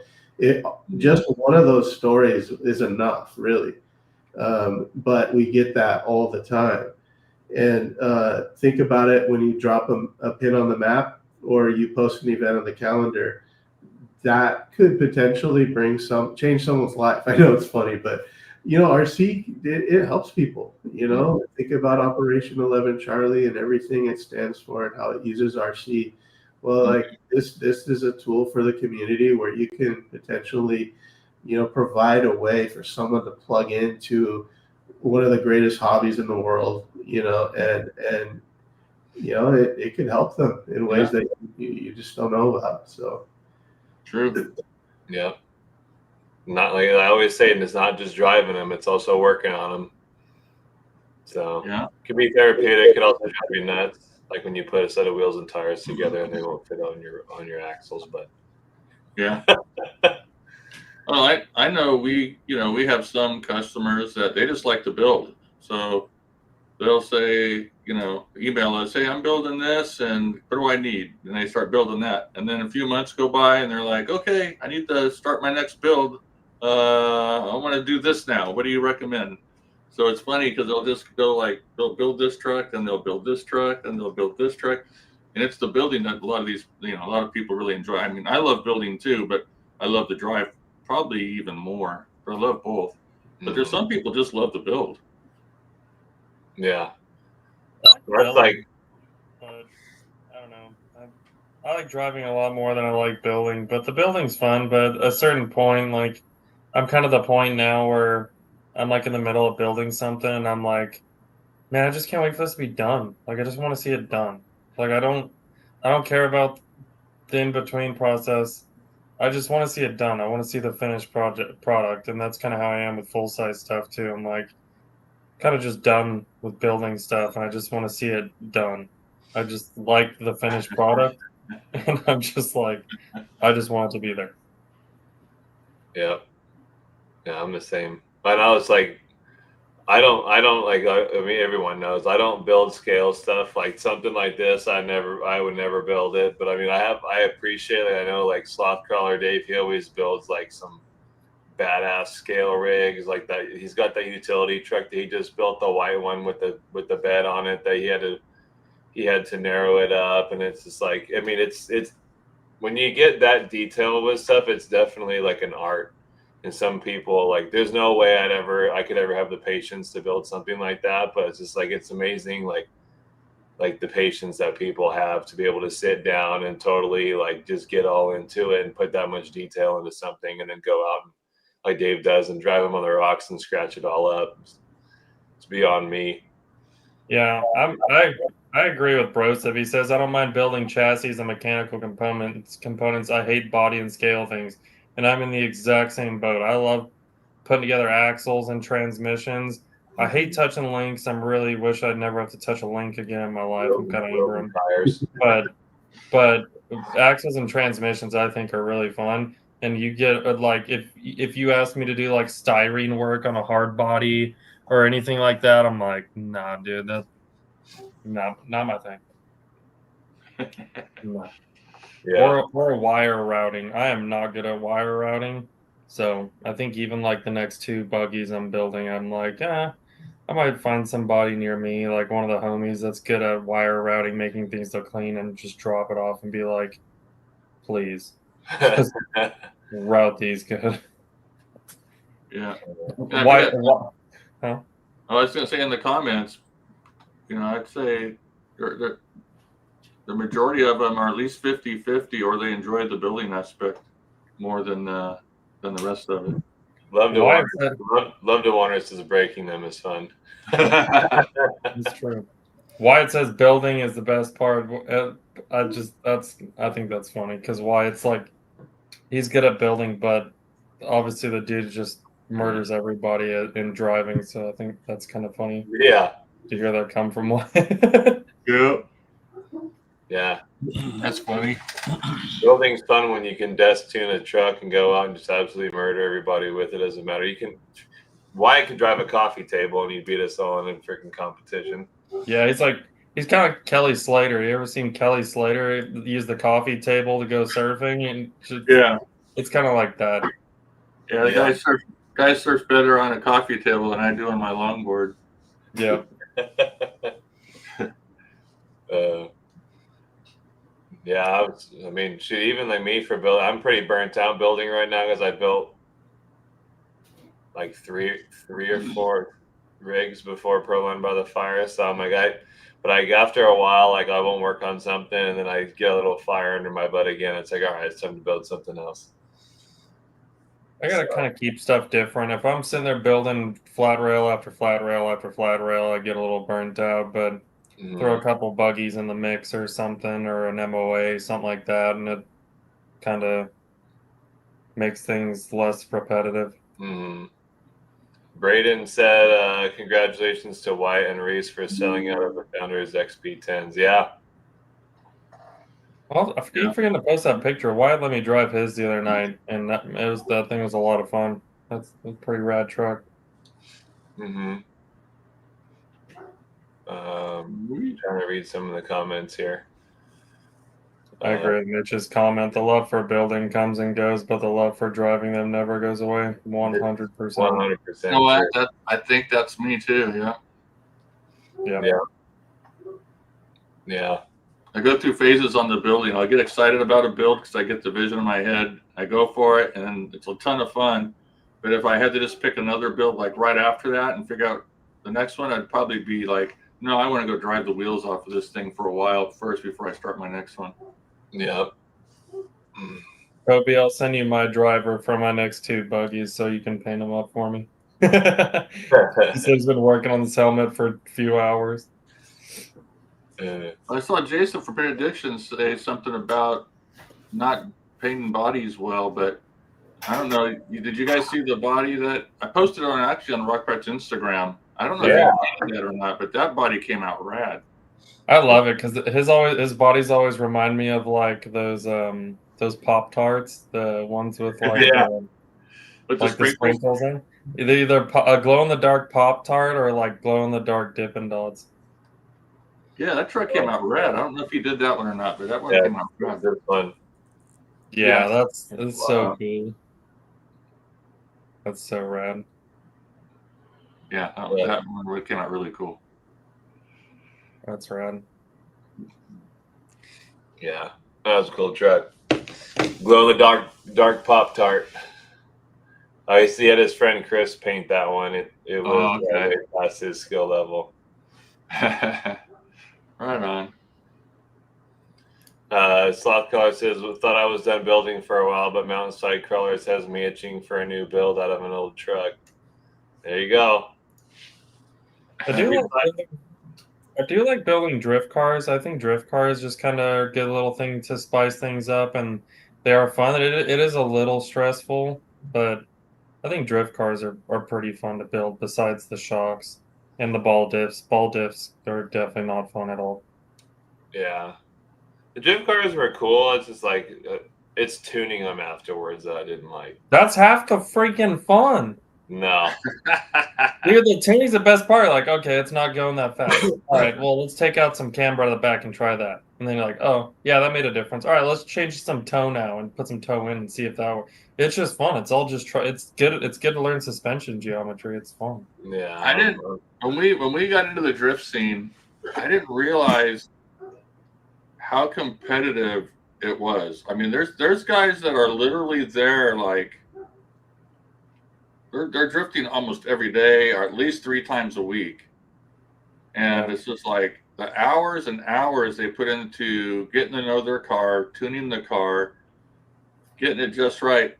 just one of those stories is enough, really. But we get that all the time. And think about it when you drop a pin on the map or you post an event on the calendar. That could potentially change someone's life. I know it's funny, but RC it helps people. Think about Operation 11 Charlie and everything it stands for and how it uses RC. Well, like this is a tool for the community where you can potentially, provide a way for someone to plug into one of the greatest hobbies in the world. And it can help them in ways that you just don't know about. So. True. Yeah. Not like I always say, and it's not just driving them; it's also working on them. So it can be therapeutic. It could also drive you nuts, like when you put a set of wheels and tires together and they won't fit on your axles. But yeah. Well, I know we have some customers that they just like to build. So they'll say, email us, "Hey, I'm building this, and what do I need?" And they start building that. And then a few months go by, and they're like, "Okay, I need to start my next build. I want to do this now. What do you recommend?" So it's funny because they'll just go they'll build this truck, and they'll build this truck, and they'll build this truck. And it's the building that a lot of these, a lot of people really enjoy. I mean, I love building too, but I love the drive probably even more. I love both. But there's some people just love to build. Yeah. But I don't know. I like driving a lot more than I like building, but the building's fun. But at a certain point, like I'm kind of the point now where I'm like in the middle of building something, and I'm like, man, I just can't wait for this to be done. Like I just want to see it done. Like I don't care about the in between process. I just want to see it done. I want to see the finished product, and that's kind of how I am with full size stuff too. I'm like, kind of just done with building stuff, and I just want to see it done. I just like the finished product, and I'm just like, I just want it to be there. Yeah, I'm the same. But I was like, I don't like. I mean, everyone knows I don't build scale stuff like something like this. I would never build it. But I mean, I appreciate it. I know like Sloth Crawler Dave, he always builds like some badass scale rigs like that. He's got the utility truck that he just built, the white one with the bed on it that he had to narrow it up. And it's just like, I mean, it's when you get that detailed with stuff, it's definitely like an art. And some people, like, there's no way I could ever have the patience to build something like that. But it's just like, it's amazing, like the patience that people have to be able to sit down and totally like just get all into it and put that much detail into something and then go out and, like Dave does, and drive them on the rocks and scratch it all up. It's beyond me. Yeah, I agree with Broseph. He says I don't mind building chassis and mechanical components. I hate body and scale things, and I'm in the exact same boat. I love putting together axles and transmissions. I hate touching links. I really wish I'd never have to touch a link again in my life. I'm kind of over them. Tires. But axles and transmissions I think are really fun. And you get like if you ask me to do like styrene work on a hard body or anything like that, I'm like, nah, dude, that's not my thing. No. Yeah. Or wire routing. I am not good at wire routing. So I think even like the next two buggies I'm building, I'm like, I might find somebody near me, like one of the homies that's good at wire routing, making things look clean, and just drop it off and be like, please, just route these good. Yeah. Why? I was going to say in the comments, I'd say the majority of them are at least 50-50, or they enjoy the building aspect more than the rest of it. Love to wonder if breaking them is fun. It's true. Wyatt says building is the best part. I think that's funny because Wyatt's like, he's good at building, but obviously the dude just murders everybody in driving. So I think that's kind of funny. Yeah. To hear that come from Wyatt. Yeah. That's funny. Building's fun when you can desk tune a truck and go out and just absolutely murder everybody with it. Doesn't matter. Wyatt can drive a coffee table and he beat us all in a freaking competition. Yeah, he's kind of Kelly Slater. You ever seen Kelly Slater use the coffee table to go surfing? And it's kind of like that. Yeah, the guy surfs better on a coffee table than I do on my longboard. Yeah. Yeah, even like me for building, I'm pretty burnt out building right now because I built like three or four rigs before Proline by the Fire. So I'm like, after a while, like I won't work on something, and then I get a little fire under my butt again. It's like, all right, it's time to build something else. I gotta kind of keep stuff different. If I'm sitting there building flat rail after flat rail after flat rail, I get a little burnt out. But throw a couple buggies in the mix or something, or an MOA, something like that, and it kind of makes things less repetitive. Braden said, congratulations to Wyatt and Reese for selling out of the Founders XP10s. Yeah. Well, I keep forgetting to post that picture. Wyatt let me drive his the other night, and that thing was a lot of fun. That's a pretty rad truck. Trying to read some of the comments here. I agree with Mitch's comment. The love for building comes and goes, but the love for driving them never goes away. 100%. 100%. No, I think that's me too. Yeah. I go through phases on the building. I'll get excited about a build because I get the vision in my head. I go for it, and then it's a ton of fun. But if I had to just pick another build like right after that and figure out the next one, I'd probably be like, no, I want to go drive the wheels off of this thing for a while first before I start my next one. Yeah. Kobe, I'll send you my driver for my next two buggies so you can paint them up for me. He said he's been working on this helmet for a few hours. I saw Jason from Benediction say something about not painting bodies well, but I don't know. Did you guys see the body that I posted on Rockpart's Instagram? I don't know if you painted that or not, but that body came out rad. I love it because his bodies always remind me of like those Pop-Tarts, the ones with like with like the sprinkles in. Either a glow in the dark Pop-Tart or like glow in the dark Dippin' Dots. Yeah, that truck came out red. I don't know if you did that one or not, but that one came out red. Good fun. Yeah, that's so cool. That's so rad. Yeah, that one came out really cool. That's rad. Yeah, that was a cool truck. Glow in the dark Pop-Tart. I see had his friend Chris paint that one. It was past his skill level. Right on. Sloth Color says, thought I was done building for a while, but Mountainside Crawlers has me itching for a new build out of an old truck. There you go. I do I do like building drift cars. I think drift cars just kind of get a little thing to spice things up, and they are fun. It is a little stressful, but I think drift cars are pretty fun to build. Besides the shocks and the ball diffs are definitely not fun at all. Yeah, the drift cars were cool. It's just like it's tuning them afterwards that I didn't like. That's half the freaking fun. No. Dude, the tuning's the best part. Like, okay, it's not going that fast. All right, well, let's take out some camber out of the back and try that. And then you're like, oh, yeah, that made a difference. All right, let's change some toe now and put some toe in and see if that works. It's just fun. It's all just try. It's good. It's good to learn suspension geometry. It's fun. Yeah, I didn't when we got into the drift scene, I didn't realize how competitive it was. I mean, there's guys that are literally there like they're drifting almost every day or at least 3 times a week. And it's just like the hours and hours they put into getting to know their car, tuning the car, getting it just right.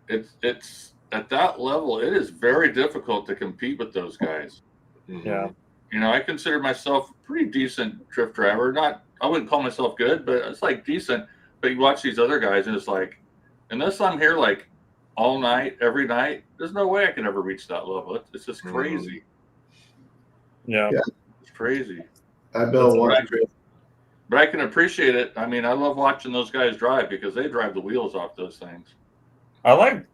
It's at that level, it is very difficult to compete with those guys. Yeah. You know, I consider myself a pretty decent drift driver. I wouldn't call myself good, but it's like decent. But you watch these other guys and it's like, unless I'm here like all night, every night, there's no way I can ever reach that level. It's just crazy. Yeah. It's crazy. I built one. But I can appreciate it. I mean, I love watching those guys drive because they drive the wheels off those things. I like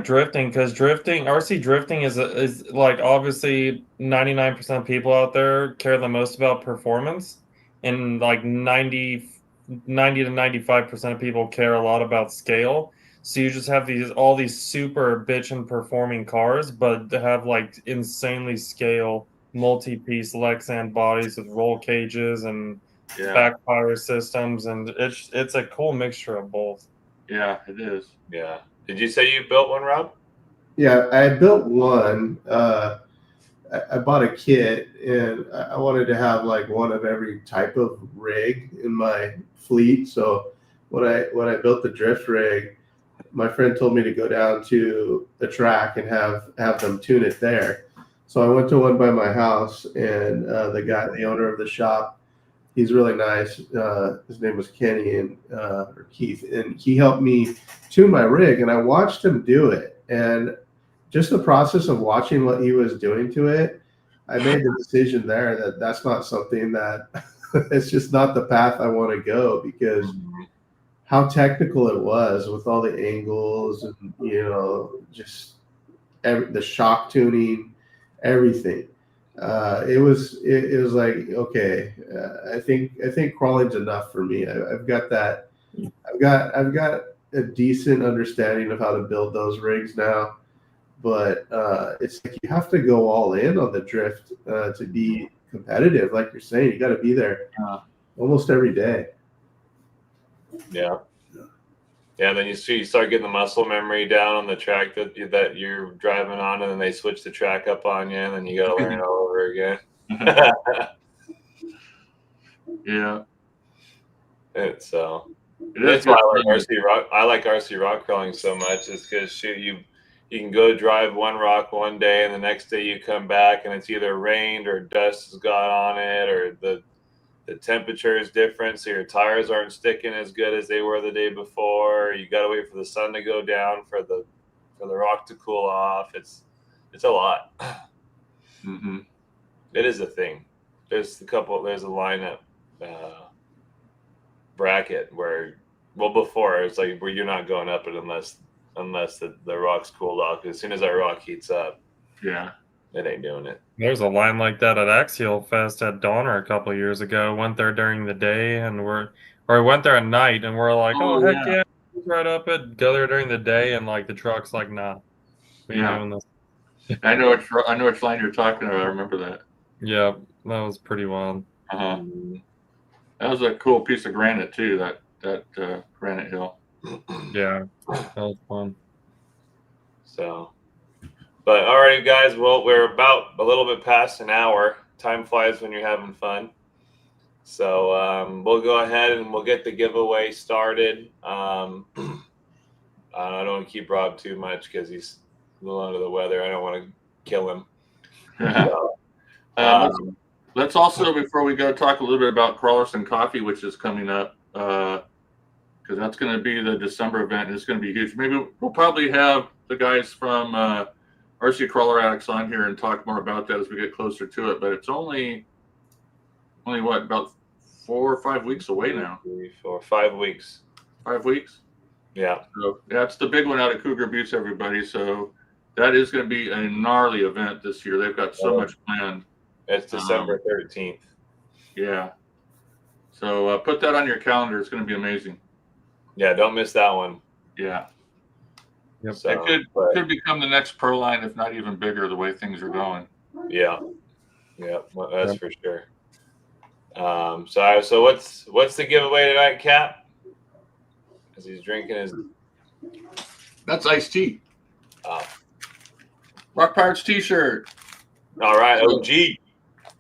drifting because RC drifting is like obviously 99% of people out there care the most about performance, and like 90 to 95% of people care a lot about scale. So you just have all these super bitchin' performing cars, but they have like insanely scale multi-piece Lexan bodies with roll cages and backfire systems, and it's a cool mixture of both. Yeah, it is. Yeah. Did you say you built one, Rob? Yeah, I built one. I bought a kit, and I wanted to have like one of every type of rig in my fleet. So when I built the drift rig, my friend told me to go down to the track and have them tune it there. So I went to one by my house, and the owner of the shop, he's really nice. His name was Kenny or Keith, and he helped me tune my rig, and I watched him do it. And just the process of watching what he was doing to it, I made the decision there that that's not something that it's just not the path I want to go, because how technical it was with all the angles and, just the shock tuning, everything. It was like, okay, I think crawling's enough for me. I've got a decent understanding of how to build those rigs now, but it's like you have to go all in on the drift to be competitive. Like you're saying, you got to be there almost every day. Yeah. Yeah, then you start getting the muscle memory down on the track that you're driving on, and then they switch the track up on you, and then you got to learn it all over again. Yeah. That's why I like RC rock crawling so much. Is because you can go drive one rock one day, and the next day you come back, and it's either rained or dust has got on it, or the temperature is different, so your tires aren't sticking as good as they were the day before. You got to wait for the sun to go down for the rock to cool off. It's a lot. Mm-hmm. It is a thing. There's a lineup bracket where, before it's like where you're not going up it unless the rock's cooled off. As soon as that rock heats up, it ain't doing it. There's a line like that at Axial Fest at Donner a couple of years ago. Went there during the day, and we went there at night, and we're like, heck yeah, right up it. Go there during the day, and like the truck's like, nah, we ain't doing this. I know which line you're talking about. I remember that. Yeah, that was pretty wild. That was a cool piece of granite too. That granite hill. Yeah, that was fun. So. But all right, guys. Well, we're about a little bit past an hour. Time flies when you're having fun. So we'll go ahead and we'll get the giveaway started. I don't want to keep Rob too much because he's a little under the weather. I don't want to kill him. So, let's also, before we go, talk a little bit about Crawlers and Coffee, which is coming up, because that's going to be the December event. And it's going to be huge. Maybe we'll probably have the guys from RC Crawler Addicts on here and talk more about that as we get closer to it. But it's only what, about 4 or 5 weeks away now? 3, 4, 5 weeks. 5 weeks. Yeah. So that's the big one out of Cougar Buttes, everybody. So that is going to be a gnarly event this year. They've got so much planned. It's December 13th. Yeah. So put that on your calendar. It's going to be amazing. Yeah, don't miss that one. Yeah. Yep. So, It could become the next Pro Line, if not even bigger, the way things are going. Yeah. Yeah, well, that's for sure. So what's the giveaway tonight, Cap? Because he's drinking his. That's iced tea. Oh. Rock Pirates T-shirt. All right, OG.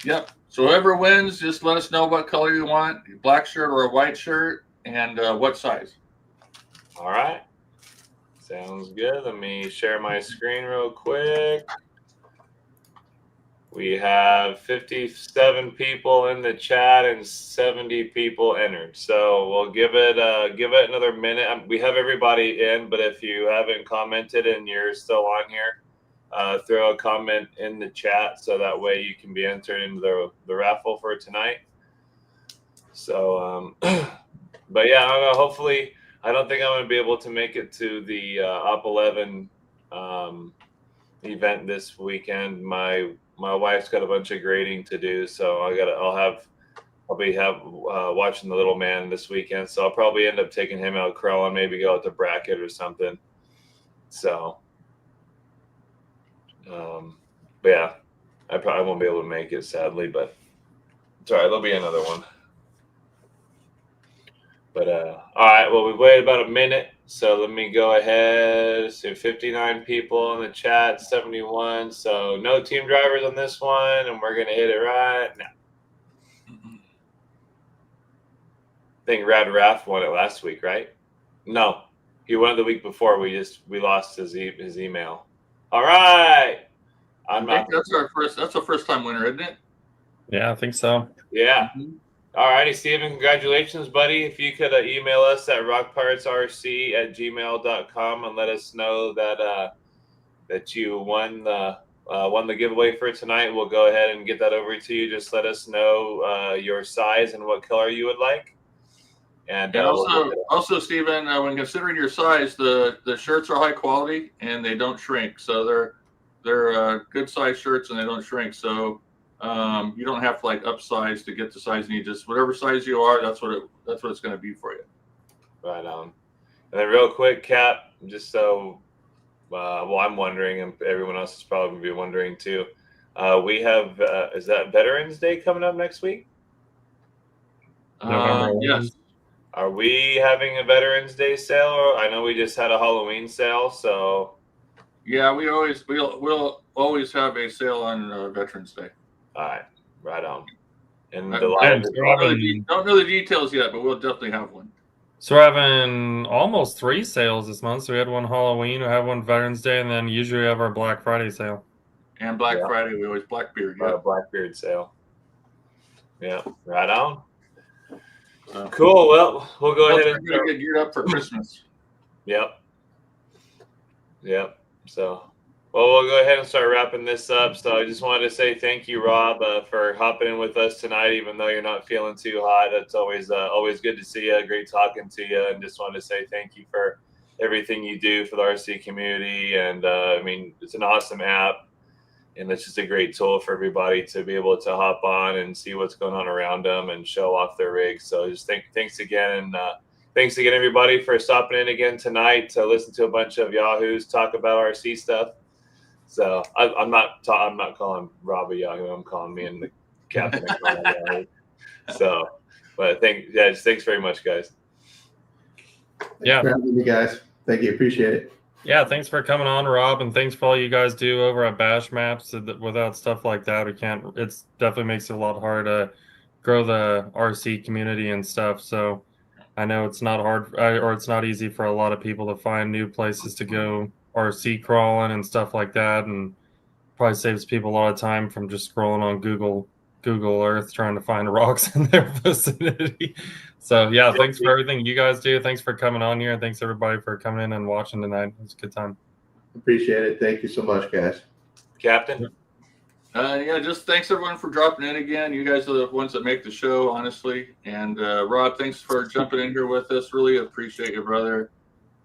Yep. So whoever wins, just let us know what color you want, a black shirt or a white shirt, and what size. All right. Sounds good. Let me share my screen real quick. We have 57 people in the chat and 70 people entered. So we'll give it another minute. We have everybody in, but if you haven't commented and you're still on here, throw a comment in the chat so that way you can be entered into the raffle for tonight. So, but yeah, I don't know. Hopefully, I don't think I'm going to be able to make it to the Op 11 event this weekend. My wife's got a bunch of grading to do, so I'll be watching the little man this weekend. So I'll probably end up taking him out crawling, maybe go out to bracket or something. So, but yeah, I probably won't be able to make it, sadly, but it's all right. There'll be another one. But all right, well, we've waited about a minute, so let me go ahead. So 59 people in the chat, 71. So no team drivers on this one, and we're gonna hit it right now. I think Rad Raff won it last week, right? No, he won it the week before. We lost his email. All right, I think that's our first time winner, isn't it? Yeah, I think so. Yeah. All righty, Steven, congratulations, buddy. If you could email us at rockpiratesrc@gmail.com and let us know that that you won the giveaway for tonight, we'll go ahead and get that over to you. Just let us know your size and what color you would like. And also, Steven, when considering your size, the shirts are high quality and they don't shrink. So they're good size shirts and they don't shrink. So you don't have to upsize to get the size you need. Just whatever size you are, that's what it's going to be for you. Right on. And then real quick, Cap, just so I'm wondering, and everyone else is probably going to be wondering too. We have is that Veterans Day coming up next week? Yes. Are we having a Veterans Day sale? Or I know we just had a Halloween sale, so. Yeah, we'll always have a sale on Veterans Day. All right, right on. And don't know the details yet, but we'll definitely have one. So we're having almost 3 sales this month. So we had one Halloween, we have one Veterans Day, and then usually we have our Black Friday sale. And Black Friday, we always Blackbeard. Yeah, Blackbeard sale. Yeah, right on. Cool. Well, we'll go ahead and get geared up for Christmas. Yep. So, well, we'll go ahead and start wrapping this up. So I just wanted to say thank you, Rob, for hopping in with us tonight, even though you're not feeling too hot. It's always good to see you. Great talking to you. And just wanted to say thank you for everything you do for the RC community. And I mean, it's an awesome app. And it's just a great tool for everybody to be able to hop on and see what's going on around them and show off their rigs. So just thanks again. And thanks again, everybody, for stopping in again tonight to listen to a bunch of yahoos talk about RC stuff. So I'm not calling Rob a yahoo. I'm calling me and the captain. So, but thanks very much, guys. Yeah. Thanks for having me, guys. Thank you. Appreciate it. Yeah, thanks for coming on, Rob, and thanks for all you guys do over at Bash Maps. Without stuff like that, it's definitely makes it a lot harder to grow the RC community and stuff. So I know it's not hard or it's not easy for a lot of people to find new places to go RC crawling and stuff like that, and probably saves people a lot of time from just scrolling on Google Google Earth trying to find rocks in their vicinity. So yeah, thanks for everything you guys do. Thanks for coming on here, and thanks everybody for coming in and watching tonight. It was a good time. Appreciate it. Thank you so much, guys. Captain. Yeah, just thanks everyone for dropping in again. You guys are the ones that make the show, honestly. And Rob, thanks for jumping in here with us. Really appreciate you, brother.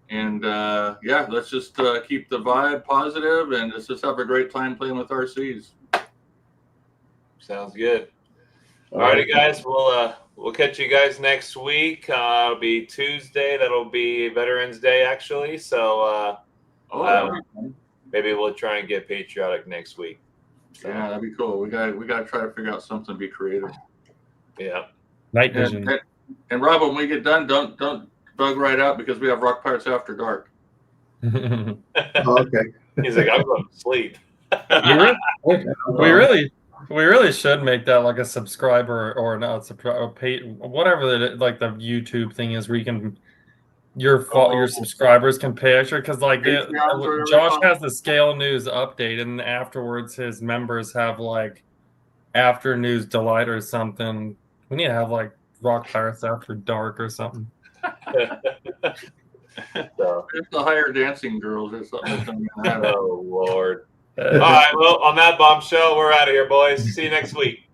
And yeah, let's just keep the vibe positive and let's just have a great time playing with RCs. Sounds good. All righty, guys. We'll catch you guys next week. It'll be Tuesday. That'll be Veterans Day, actually. So maybe we'll try and get patriotic next week. So, yeah, that'd be cool. We got to try to figure out something to be creative. Yeah. Night vision. And Rob, when we get done, don't bug right out because we have Rock Pirates After Dark. Okay. He's like, I'm going to sleep. we really should make that like a subscriber or not whatever like the YouTube thing is where you can your subscribers can pay extra because like Josh has the Scale News update and afterwards his members have like After News Delight or something. We need to have like Rock Pirates After Dark or something. So. It's the higher dancing girls or something. Oh Lord. All right, well, on that bombshell, we're out of here, boys. See you next week.